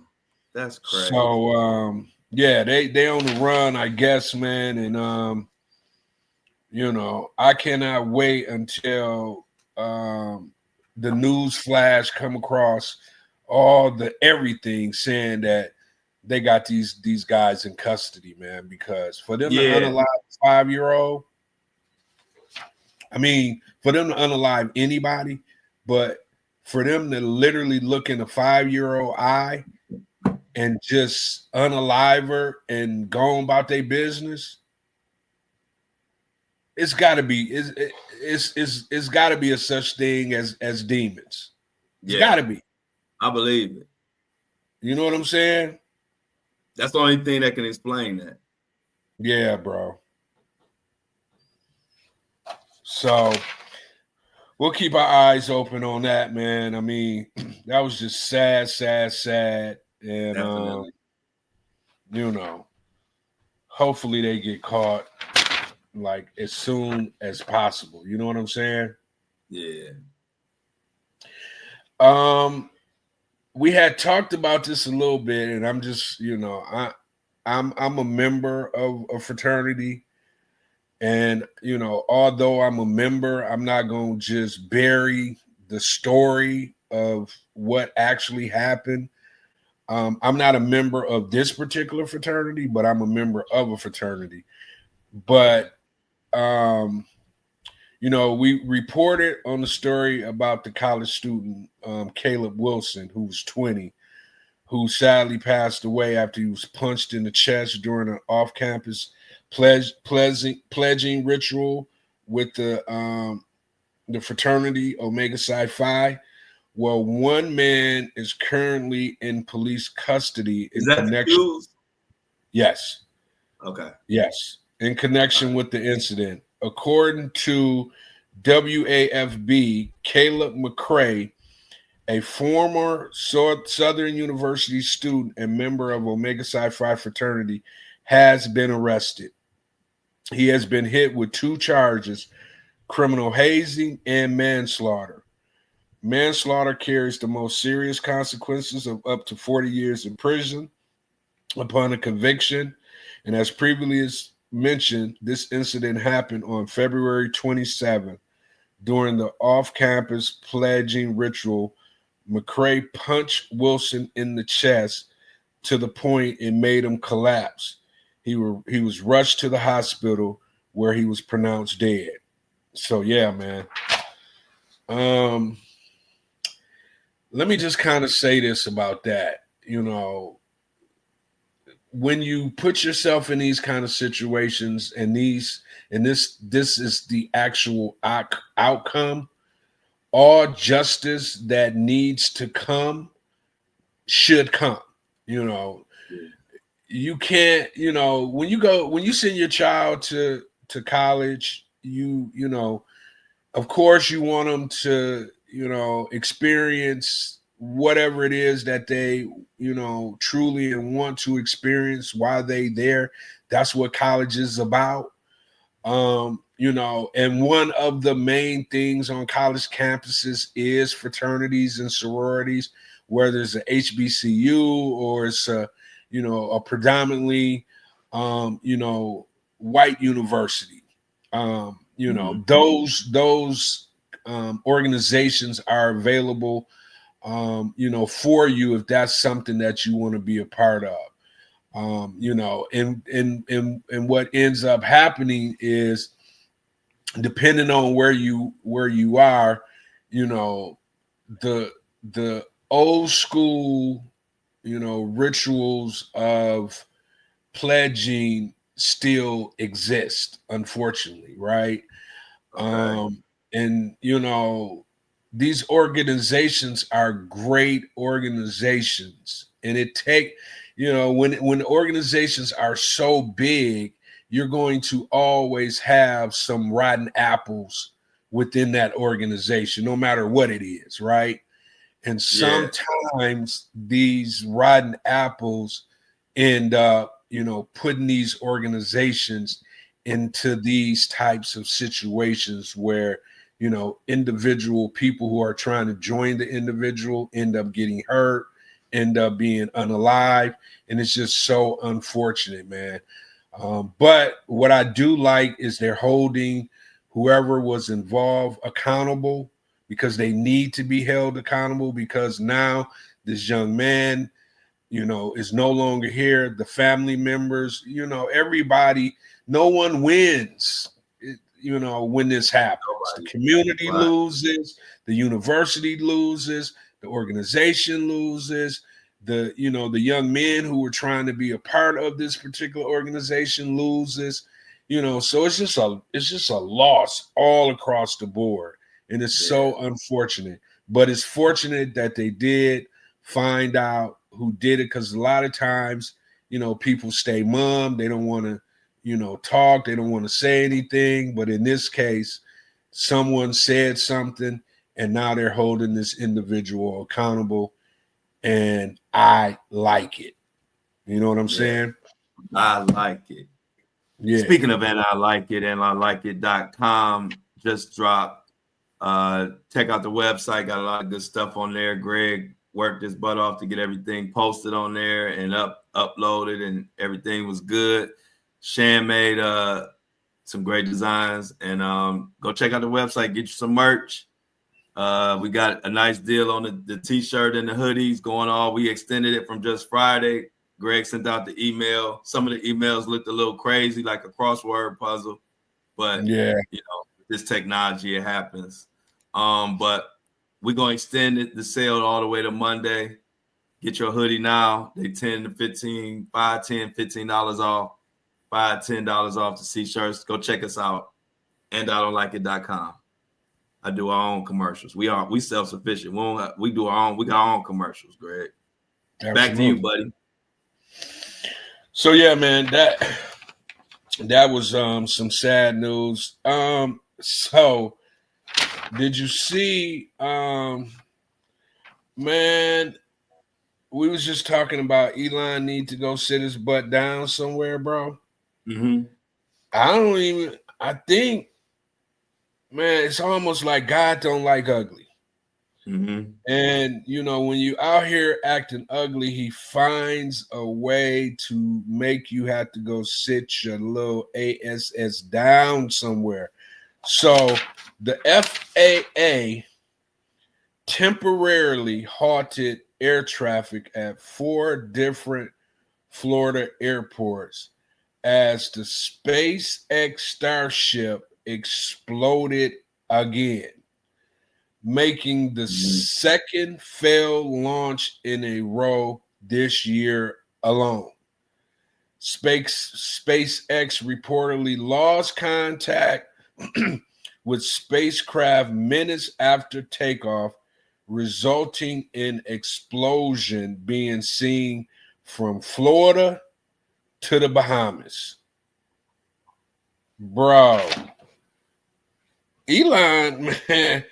That's crazy. So yeah, they on the run, I guess, man. And you know, I cannot wait until the news flash come across all the everything saying that they got these guys in custody, man. Because for them to unalive a 5-year-old, I mean, for them to unalive anybody, but for them to literally look in a 5-year-old eye and just unalive her and go on about their business, it's got to be it's got to be a such thing as demons. It's got to be. I believe it. You know what I'm saying? That's the only thing that can explain that. Yeah, bro. So we'll keep our eyes open on that, man. I mean, that was just sad. And you know, hopefully they get caught like as soon as possible. You know what I'm saying? Yeah. We had talked about this a little bit, and I'm just, you know, I'm a member of a fraternity, and you know, although I'm a member, I'm not gonna just bury the story of what actually happened. I'm not a member of this particular fraternity, but I'm a member of a fraternity. But you know, we reported on the story about the college student, Caleb Wilson, who was 20, who sadly passed away after he was punched in the chest during an off-campus pledging ritual with the fraternity Omega Psi Phi. Well, one man is currently in police custody in connection. Yes. Okay. Yes, in connection with the incident. According to WAFB, Caleb McCrae, a former Southern University student and member of Omega Psi Phi fraternity, has been arrested. He has been hit with 2 charges: criminal hazing and manslaughter. Manslaughter carries the most serious consequences of up to 40 years in prison upon a conviction. And as previously mentioned, this incident happened on February 27th during the off-campus pledging ritual. McCrae punched Wilson in the chest to the point it made him collapse. He was rushed to the hospital where he was pronounced dead. So yeah, man. Let me just kind of say this about that. You know, when you put yourself in these kind of situations and this is the actual outcome, all justice that needs to come should come. You know, you can't, you know, when you send your child to college, you know, of course you want them to, you know, experience whatever it is that they, you know, truly and want to experience while they there. That's what college is about. You know, and one of the main things on college campuses is fraternities and sororities, whether it's a HBCU or it's a, you know, a predominantly, you know, white university. You know, those organizations are available, you know, for you if that's something that you want to be a part of. You know, and what ends up happening is, depending on where you are, you know, the old school, you know, rituals of pledging still exist, unfortunately, right? Okay. And you know, these organizations are great organizations, and it take, you know, when organizations are so big, you're going to always have some rotten apples within that organization, no matter what it is, right? And Yeah. sometimes these rotten apples end up, you know, putting these organizations into these types of situations where, you know, individual people who are trying to join the individual end up getting hurt, end up being unalive. And it's just so unfortunate, man. But what I do like is they're holding whoever was involved accountable, because they need to be held accountable, because now this young man, you know, is no longer here. The family members, you know, everybody, no one wins, you know, when this happens. The Nobody. community Right. loses, the university loses, the organization loses, the, you know, the young men who were trying to be a part of this particular organization loses, you know. So it's just a loss all across the board, and it's Yeah. so unfortunate. But it's fortunate that they did find out who did it, because a lot of times, you know, people stay mum. They don't want to, you know, talk. They don't want to say anything. But in this case, someone said something, and now they're holding this individual accountable. And I like it. You know what I'm Yeah. saying? I like it. Yeah. Speaking of and I like it, and I like it.com just dropped. Check out the website, got a lot of good stuff on there. Greg worked his butt off to get everything posted on there and uploaded, and everything was good. Shan made some great designs, and go check out the website, get you some merch. We got a nice deal on the t-shirt and the hoodies going on. We extended it from just Friday. Greg sent out the email. Some of the emails looked a little crazy, like a crossword puzzle, but Yeah. you know, this technology, it happens. But we're gonna extend the sale all the way to Monday. Get your hoodie now. They 10 to 15, 5, 10, $15 off, $5, $10 off the t-shirts. Go check us out. And I don't like it.com. I do our own commercials. We self-sufficient. We do our own, we got our own commercials, Greg. Back to you, Absolutely. buddy. So yeah, man, that was some sad news. So did you see, man, we was just talking about Elon need to go sit his butt down somewhere, bro. Mm-hmm. I think, man, it's almost like God don't like ugly. Mm-hmm. And you know, when you out here acting ugly, he finds a way to make you have to go sit your little ass down somewhere. So the FAA temporarily halted air traffic at 4 different Florida airports as the SpaceX Starship exploded again, making the second failed launch in a row this year alone. SpaceX reportedly lost contact with spacecraft minutes after takeoff, resulting in explosion being seen from Florida to the Bahamas. Bro, Elon, man,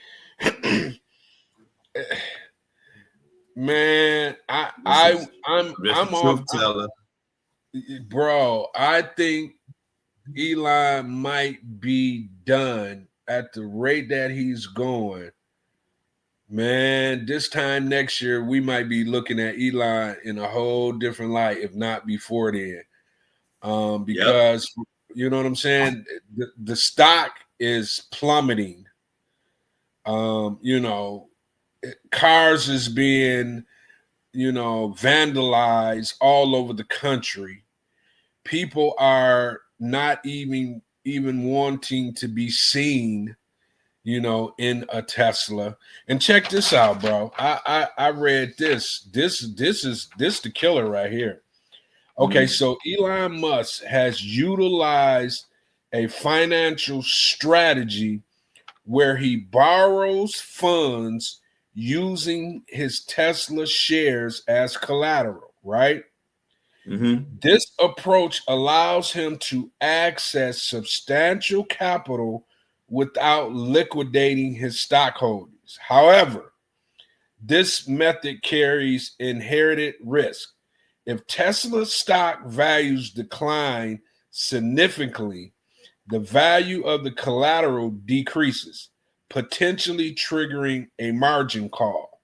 man, This I'm is all, truth teller. bro. I think Elon might be done at the rate that he's going. Man, this time next year we might be looking at Elon in a whole different light, if not before then. Yep. Because You know what I'm saying? The stock is plummeting. You know, cars is being, you know, vandalized all over the country. People are not even wanting to be seen, you know, in a Tesla. And check this out, bro. I read this. This is the killer right here. Okay, so Elon Musk has utilized a financial strategy where he borrows funds using his Tesla shares as collateral, right? This approach allows him to access substantial capital without liquidating his stock holdings. However, this method carries inherited risk. If Tesla stock values decline significantly, the value of the collateral decreases, potentially triggering a margin call.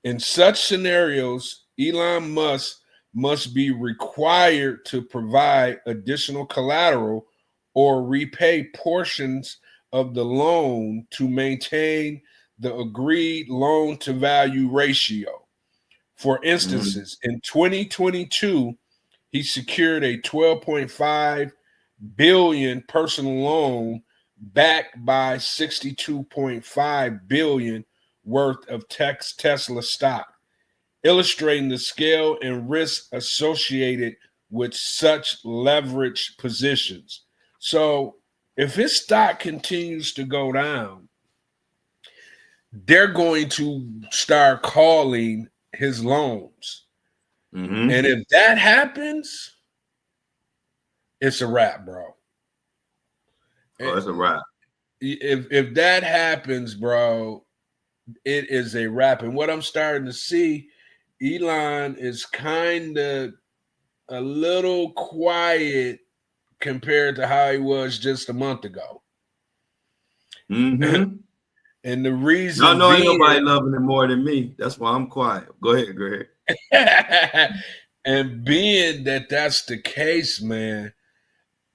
In such scenarios, Elon Musk must be required to provide additional collateral or repay portions of the loan to maintain the agreed loan to value ratio. For instances, in 2022, he secured a 12.5 billion personal loan backed by 62.5 billion worth of Tesla stock, illustrating the scale and risk associated with such leveraged positions. So if his stock continues to go down, they're going to start calling his loans. And if that happens, it's a wrap, bro. Oh, it's a wrap. If that happens, bro, it is a wrap. And what I'm starting to see, Elon is kind of a little quiet compared to how he was just a month ago. And the reason I know ain't nobody loving him more than me. That's why I'm quiet. Go ahead. And being that that's the case, man,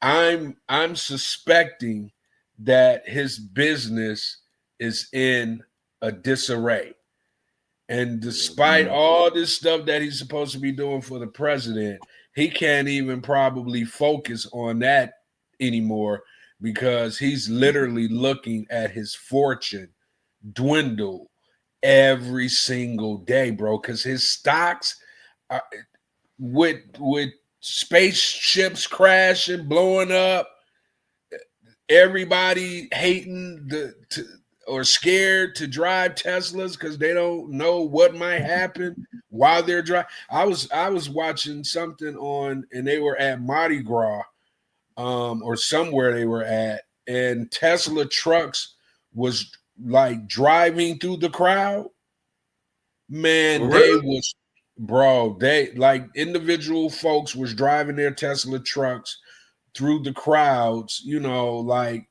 I'm suspecting that his business is in a disarray. And despite all this stuff that he's supposed to be doing for the president, he can't even probably focus on that anymore because he's literally looking at his fortune dwindle every single day, bro. Because his stocks are, with spaceships crashing, blowing up, everybody hating or scared to drive Teslas because they don't know what might happen while they're driving. I was watching something on, and they were at Mardi Gras, or somewhere they were at, and Tesla trucks was like driving through the crowd. Man, they like individual folks was driving their Tesla trucks through the crowds, you know, like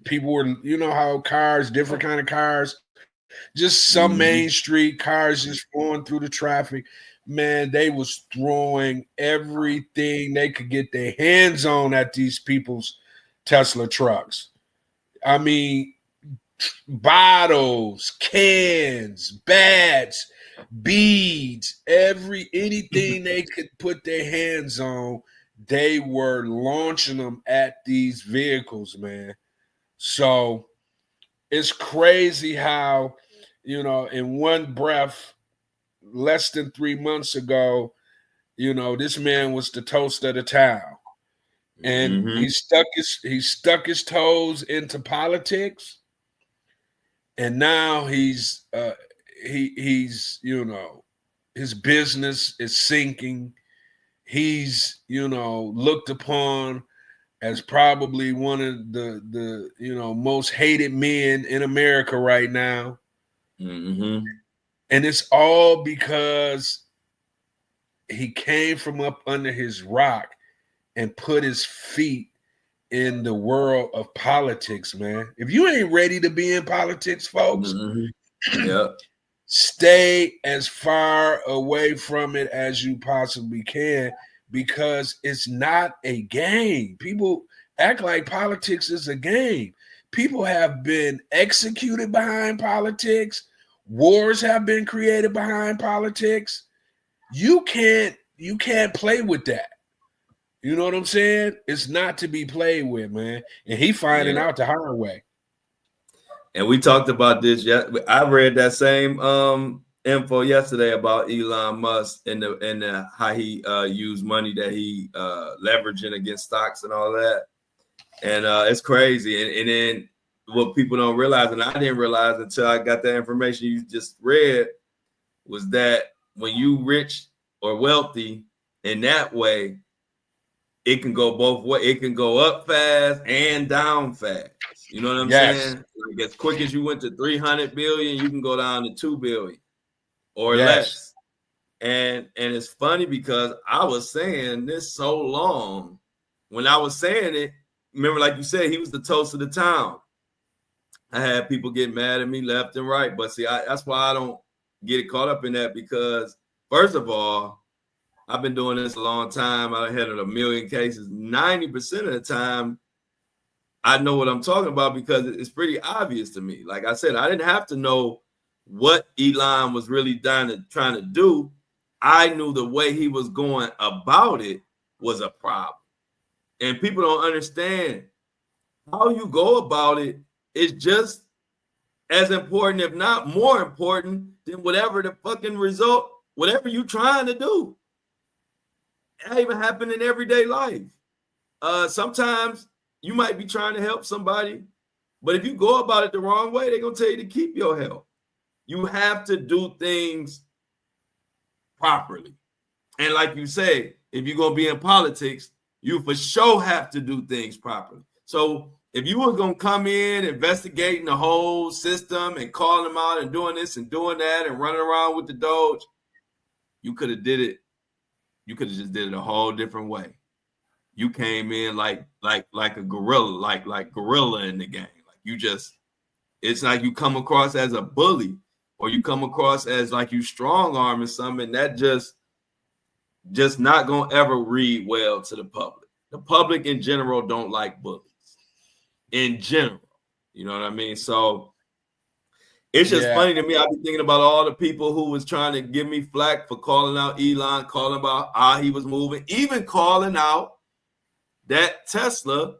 people were, you know how cars, different kind of cars, just some main street cars just going through the traffic. Man, they was throwing everything they could get their hands on at these people's Tesla trucks. I mean, bottles, cans, bats, beads, anything they could put their hands on, they were launching them at these vehicles, man. So it's crazy how, you know, in one breath, less than 3 months ago, you know, this man was the toast of the town. And he stuck his toes into politics. And now he's you know, his business is sinking. He's, you know, looked upon as probably one of the you know, most hated men in America right now. And it's all because he came from up under his rock and put his feet in the world of politics, man. If you ain't ready to be in politics, folks, stay as far away from it as you possibly can, because it's not a game. People act like politics is a game. People have been executed behind politics. Wars have been created behind politics. You can't play with that. You know what I'm saying? It's not to be played with, man. And he finding out the hard way. And we talked about this. I read that same info yesterday about Elon Musk and the how he used money that he leveraging against stocks and all that. And it's crazy. And then what people don't realize, and I didn't realize until I got that information you just read, was that when you rich or wealthy in that way, it can go both ways. It can go up fast and down fast. You know what I'm saying? Like as quick as you went to 300 billion, you can go down to 2 billion or less. And it's funny because I was saying this so long. When I was saying it, remember, like you said, he was the toast of the town. I had people get mad at me left and right. But see, that's why I don't get caught up in that, because first of all, I've been doing this a long time. I had a million cases. 90% of the time, I know what I'm talking about because it's pretty obvious to me. Like I said, I didn't have to know what Elon was really trying to do. I knew the way he was going about it was a problem. And people don't understand how you go about it is just as important, if not more important, than whatever the fucking result, whatever you're trying to do. That even happen in everyday life. Sometimes you might be trying to help somebody, but if you go about it the wrong way, they're going to tell you to keep your help. You have to do things properly. And like you say, if you're going to be in politics, you for sure have to do things properly. So if you were going to come in investigating the whole system and calling them out and doing this and doing that and running around with the Doge, you could have did it. You could have just did it a whole different way. You came in like a gorilla, like gorilla in the game. Like you just, it's like you come across as a bully, or you come across as like you strong arm or something. That just not gonna ever read well to the public. The public in general don't like bullies. In general, you know what I mean? So it's just funny to me. I've been thinking about all the people who was trying to give me flack for calling out Elon, calling about how he was moving, even calling out that Tesla,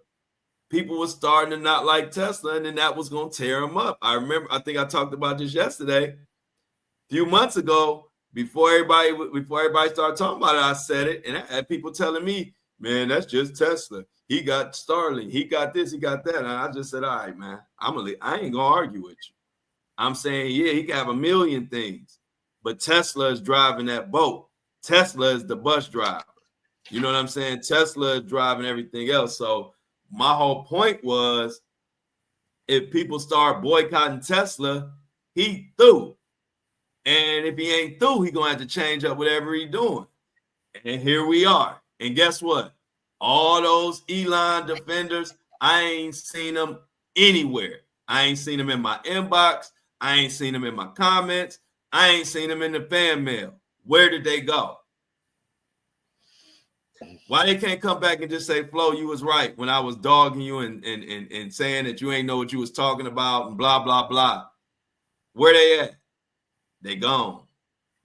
people were starting to not like Tesla, and then that was going to tear him up. I think I talked about this yesterday. A few months ago, before everybody started talking about it, I said it, and I had people telling me, man, that's just Tesla. He got Starlink. He got this, he got that. And I just said, all right, man, I ain't going to argue with you. I'm saying, yeah, he can have a million things, but Tesla is driving that boat. Tesla is the bus driver. You know what I'm saying? Tesla is driving everything else. So my whole point was, if people start boycotting Tesla, he through. And if he ain't through, he gonna have to change up whatever he's doing. And here we are. And guess what? All those Elon defenders, I ain't seen them anywhere. I ain't seen them in my inbox. I ain't seen them in my comments. I ain't seen them in the fan mail. Where did they go? Why they can't come back and just say, Flo, you was right when I was dogging you and saying that you ain't know what you was talking about and blah, blah, blah. Where they at? They gone.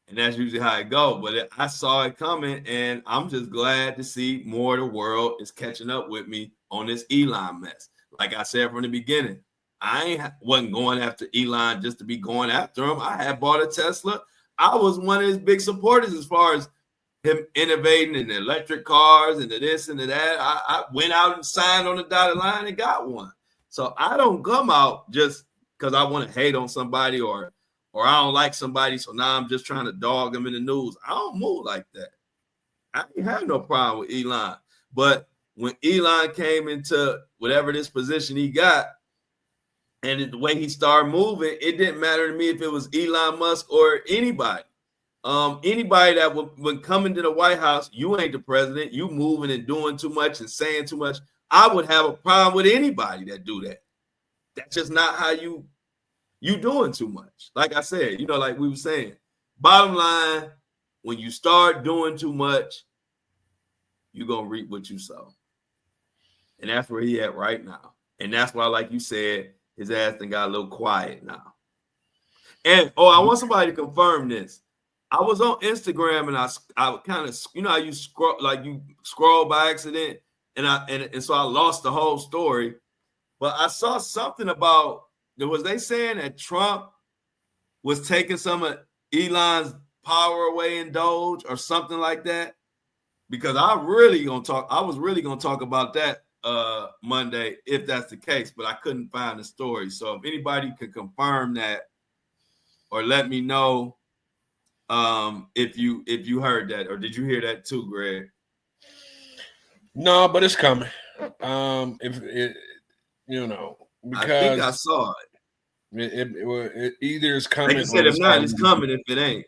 And that's usually how it goes. But I saw it coming, and I'm just glad to see more of the world is catching up with me on this Elon mess. Like I said from the beginning, I wasn't going after Elon just to be going after him. I had bought a Tesla. I was one of his big supporters as far as him innovating in the electric cars and the this and the that. I went out and signed on the dotted line and got one. So I don't come out just because I want to hate on somebody or I don't like somebody, so now I'm just trying to dog them in the news. I don't move like that. I ain't have no problem with Elon. But when Elon came into whatever this position he got, and the way he started moving, it didn't matter to me if it was Elon Musk or anybody. Anybody that would come into the White House, you ain't the president, you moving and doing too much and saying too much. I would have a problem with anybody that do that. That's just not how you doing too much. Like I said, like we were saying, bottom line, when you start doing too much, you're gonna reap what you sow. And that's where he at right now. And that's why, like you said, his ass done got a little quiet now. And I want somebody to confirm this. I was on Instagram and I kind of, you know how you scroll by accident, and so I lost the whole story. But I saw something about, was they saying that Trump was taking some of Elon's power away in Doge or something like that? Because I was really gonna talk about that Monday if that's the case, but I couldn't find the story. So if anybody could confirm that or let me know if you heard that, or did you hear that too, Greg? No, but it's coming. If it, because I think I saw it. It either is coming. Like you said, if not, it's coming if it ain't.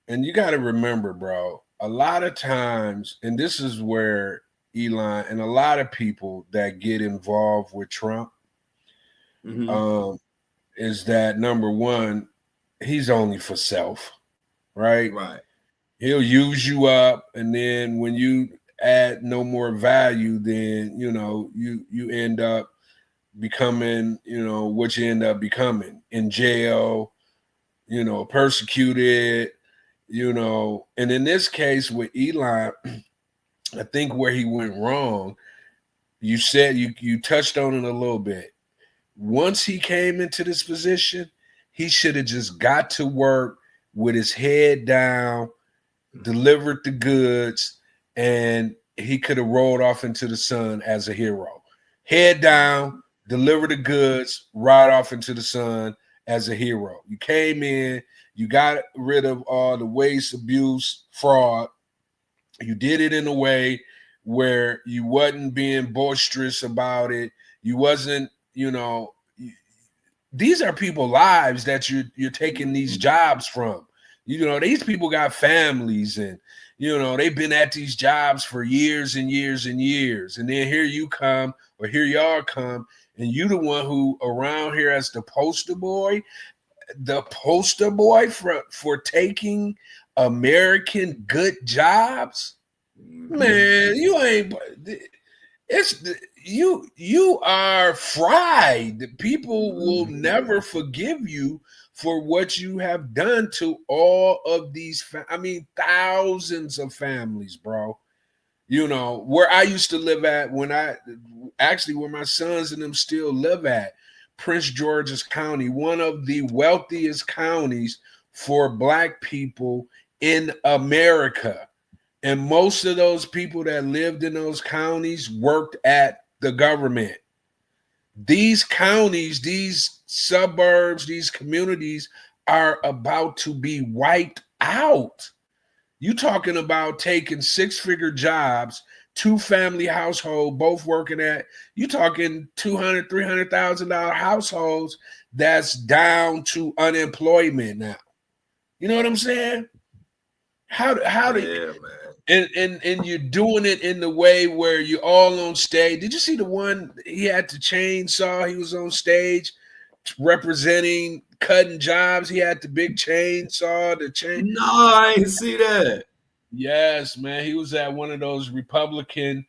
And you got to remember, bro, a lot of times, and this is where Elon and a lot of people that get involved with Trump, is that number one, he's only for self, right? Right. He'll use you up, and then when you add no more value, then you end up becoming what you end up becoming, in jail, persecuted, and in this case with Elon, I think where he went wrong, you said you touched on it a little bit. Once he came into this position, he should have just got to work with his head down, delivered the goods, and he could have rolled off into the sun as a hero. Head down, deliver the goods, ride off into the sun as a hero. You came in, you got rid of all the waste, abuse, fraud. You did it in a way where you wasn't being boisterous about it. You wasn't, these are people's lives that you're taking these jobs from. These people got families, and they've been at these jobs for years and years and years. And then here you come, or here y'all come, and you the one who around here as the poster boy for taking American good jobs. Man, you ain't. You are fried. People will never forgive you for what you have done to all of these. Thousands of families, bro. Where I used to live at, where my sons and them still live at, Prince George's County, one of the wealthiest counties for Black people in America. And most of those people that lived in those counties worked at the government. These counties, these suburbs, these communities are about to be wiped out. You talking about taking 6-figure jobs, 2-family household, both working at, you talking $200,000, $300,000 households that's down to unemployment now. You know what I'm saying? How do you, and you're doing it in the way where you're all on stage. Did you see the one he had the chainsaw? He was on stage representing cutting jobs. He had the big chainsaw, the chain. No, I ain't see that. Yes, man. He was at one of those Republican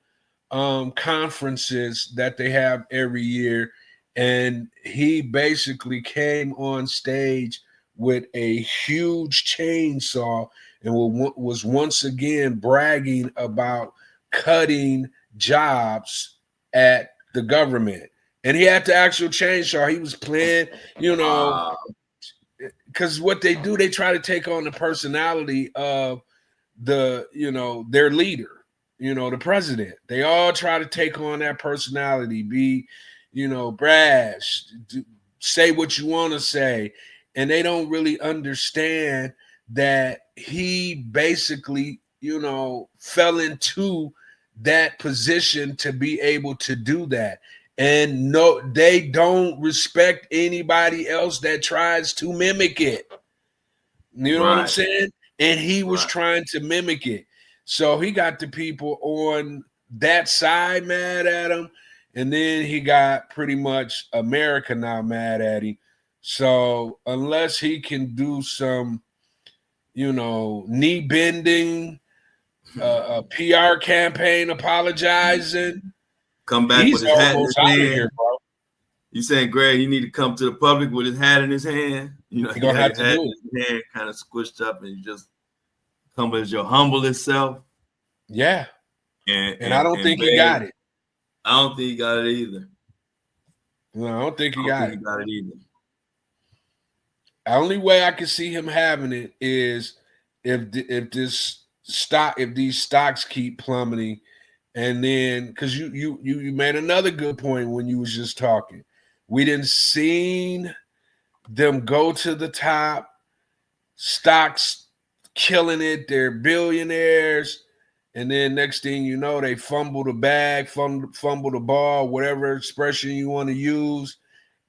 conferences that they have every year. And he basically came on stage with a huge chainsaw and was once again bragging about cutting jobs at the government. And he had the actual chainsaw. He was playing, because what they do, they try to take on the personality of their leader, the president. They all try to take on that personality, be, brash, say what you want to say. And they don't really understand that he basically, fell into that position to be able to do that. And no, they don't respect anybody else that tries to mimic it. You know what I'm saying? And he was trying to mimic it. So he got the people on that side mad at him. And then he got pretty much America now mad at him. So unless he can do some, knee bending, a PR campaign apologizing. Come back He's with his hat in almost his out of hand. here, bro. You saying, Greg, you need to come to the public with his hat in his hand? You know, You're gonna have to hat do in his hand kind of squished up, and you just come as your humblest self. Yeah. And I don't think beg. he got it. I don't think he got it either. No, I don't think he got it. He got it either. The only way I can see him having it is if these stocks keep plummeting, and then because you made another good point when you was just talking. We didn't seen them go to the top, stocks killing it, they're billionaires, and then next thing you know, they fumble the bag, fumble the ball, whatever expression you want to use.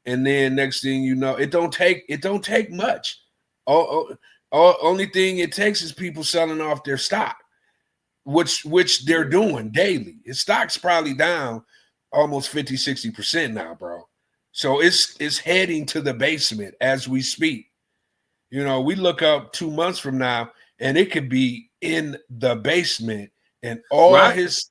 And then next thing you know, it don't take much. Only thing it takes is people selling off their stock, which they're doing daily. His stock's probably down almost 50-60% now, bro. So it's heading to the basement as we speak. You know, we look up 2 months from now and it could be in the basement and all his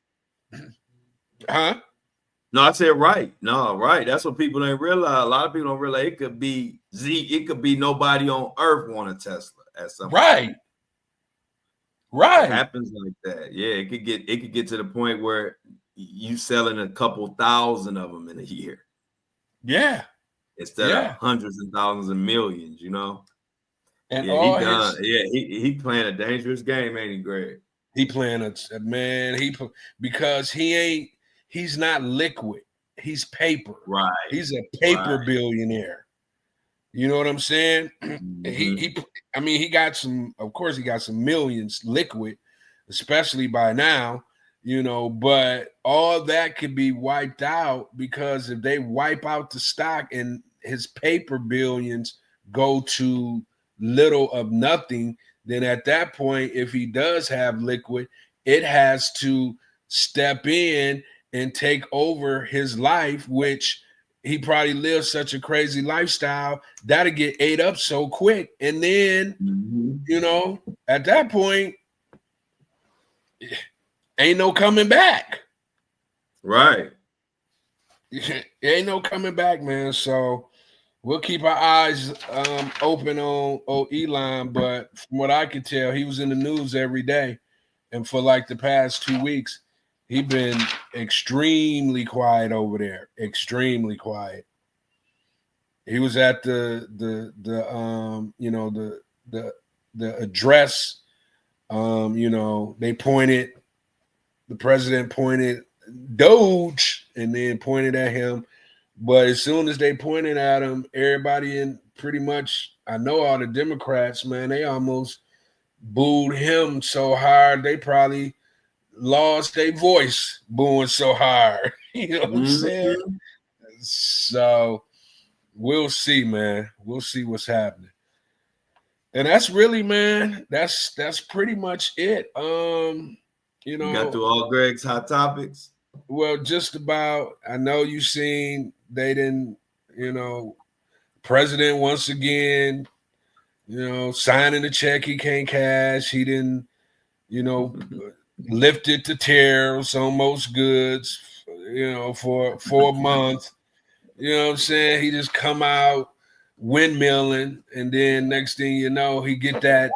No, I said right. No, right. That's what people don't realize. A lot of people don't realize it could be it could be nobody on earth want a Tesla at some point. Right. It happens like that. Yeah, it could get to the point where you selling a couple thousand of them in a year. Yeah. Instead of hundreds and thousands and millions, you know. And he playing a dangerous game, ain't he, Greg? He playing because he's not liquid. He's paper. Right. He's a paper billionaire. You know what I'm saying? Mm-hmm. He got some, of course he got some millions liquid, especially by now, you know, but all that could be wiped out because if they wipe out the stock and his paper billions go to little of nothing, then at that point, if he does have liquid, it has to step in and take over his life, which he probably lives such a crazy lifestyle that'll get ate up so quick. And then, you know, at that point, ain't no coming back. Right. Ain't no coming back, man. So we'll keep our eyes open on Elon, but from what I could tell, he was in the news every day. And for like the past 2 weeks, he's been extremely quiet over there. Extremely quiet. He was at the address. The president pointed Doge and then pointed at him. But as soon as they pointed at him, everybody in pretty much, I know all the Democrats, man, they almost booed him so hard they probably lost their voice booing so hard. You know what I'm saying? So we'll see, man. We'll see what's happening. And that's really, man, that's pretty much it. You got through all Greg's hot topics. Well, just about. I know you seen they didn't, president once again, signing a check he can't cash. He didn't, lifted the tariffs on most goods, for a month. You know what I'm saying? He just come out windmilling, and then next thing you know, he get that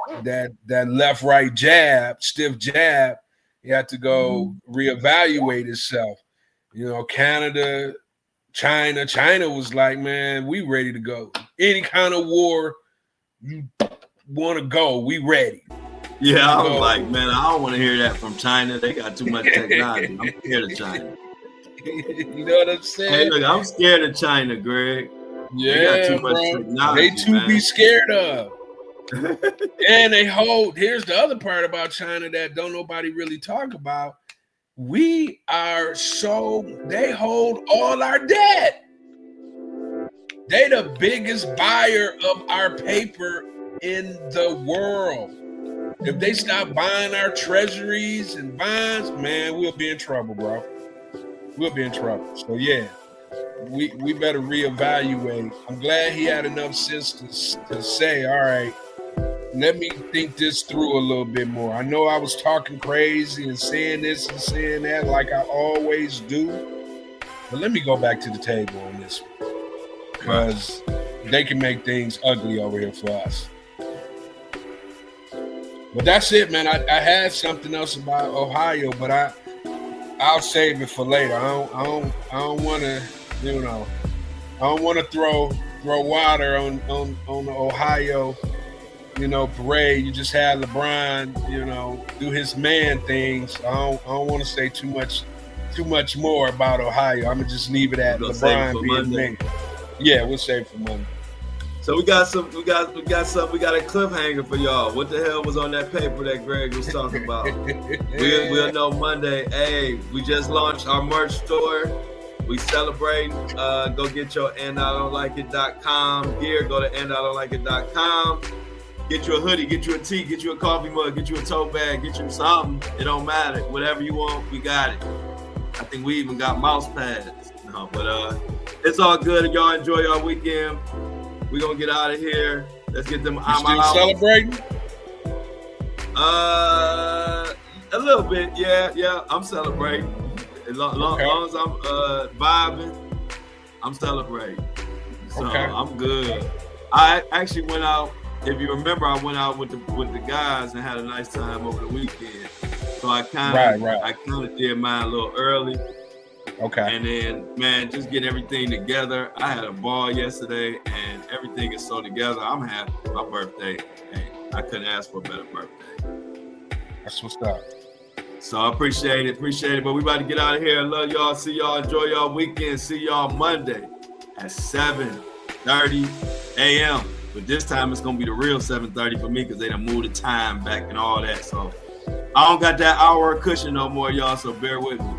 left-right jab, stiff jab. He had to go reevaluate himself. Canada, China was like, man, we ready to go. Any kind of war you want to go, we ready. Yeah, I was like, man, I don't want to hear that from China. They got too much technology. I'm scared of China. You know what I'm saying? Hey, look, I'm scared of China, Greg. Yeah, they got too much technology, they too be scared of. And they hold. Here's the other part about China that don't nobody really talk about. They hold all our debt. They the biggest buyer of our paper in the world. If they stop buying our treasuries and bonds, man, we'll be in trouble, bro. We'll be in trouble. So yeah, we better reevaluate. I'm glad he had enough sense to say, all right, let me think this through a little bit more. I know I was talking crazy and saying this and saying that like I always do, but let me go back to the table on this one, because they can make things ugly over here for us. But that's it, man. I had something else about Ohio, but I'll save it for later. I don't want to, you know, I don't want to throw water on the Ohio, you know, parade. You just had LeBron, you know, do his man things. I don't want to say too much more about Ohio. I'm gonna just leave it at LeBron being man. Yeah, we'll save it for Monday. So we got a cliffhanger for y'all. What the hell was on that paper that Greg was talking about? We'll know Monday. Hey, we just launched our merch store. We celebrating. Go get your andidon'tLikeIt.com gear. Go to andidon'tLikeIt.com. Get you a hoodie, get you a tee, get you a coffee mug, get you a tote bag, get you something. It don't matter. Whatever you want, we got it. I think we even got mouse pads. No, but it's all good. Y'all enjoy your weekend. We're gonna get out of here. Let's get them. You still celebrating? A little bit, yeah. I'm celebrating. As long as I'm vibing, I'm celebrating. So I'm good. I actually went out. If you remember, I went out with the guys and had a nice time over the weekend. So I kind of did mine a little early. Okay. And then, man, just getting everything together. I had a ball yesterday, and everything is so together. I'm happy. My birthday. Hey, I couldn't ask for a better birthday. That's what's up. So I appreciate it. But we about to get out of here. I love y'all. See y'all. Enjoy y'all weekend. See y'all Monday at 7:30 a.m. But this time it's gonna be the real 7:30 for me because they done moved the time back and all that. So I don't got that hour cushion no more, y'all. So bear with me.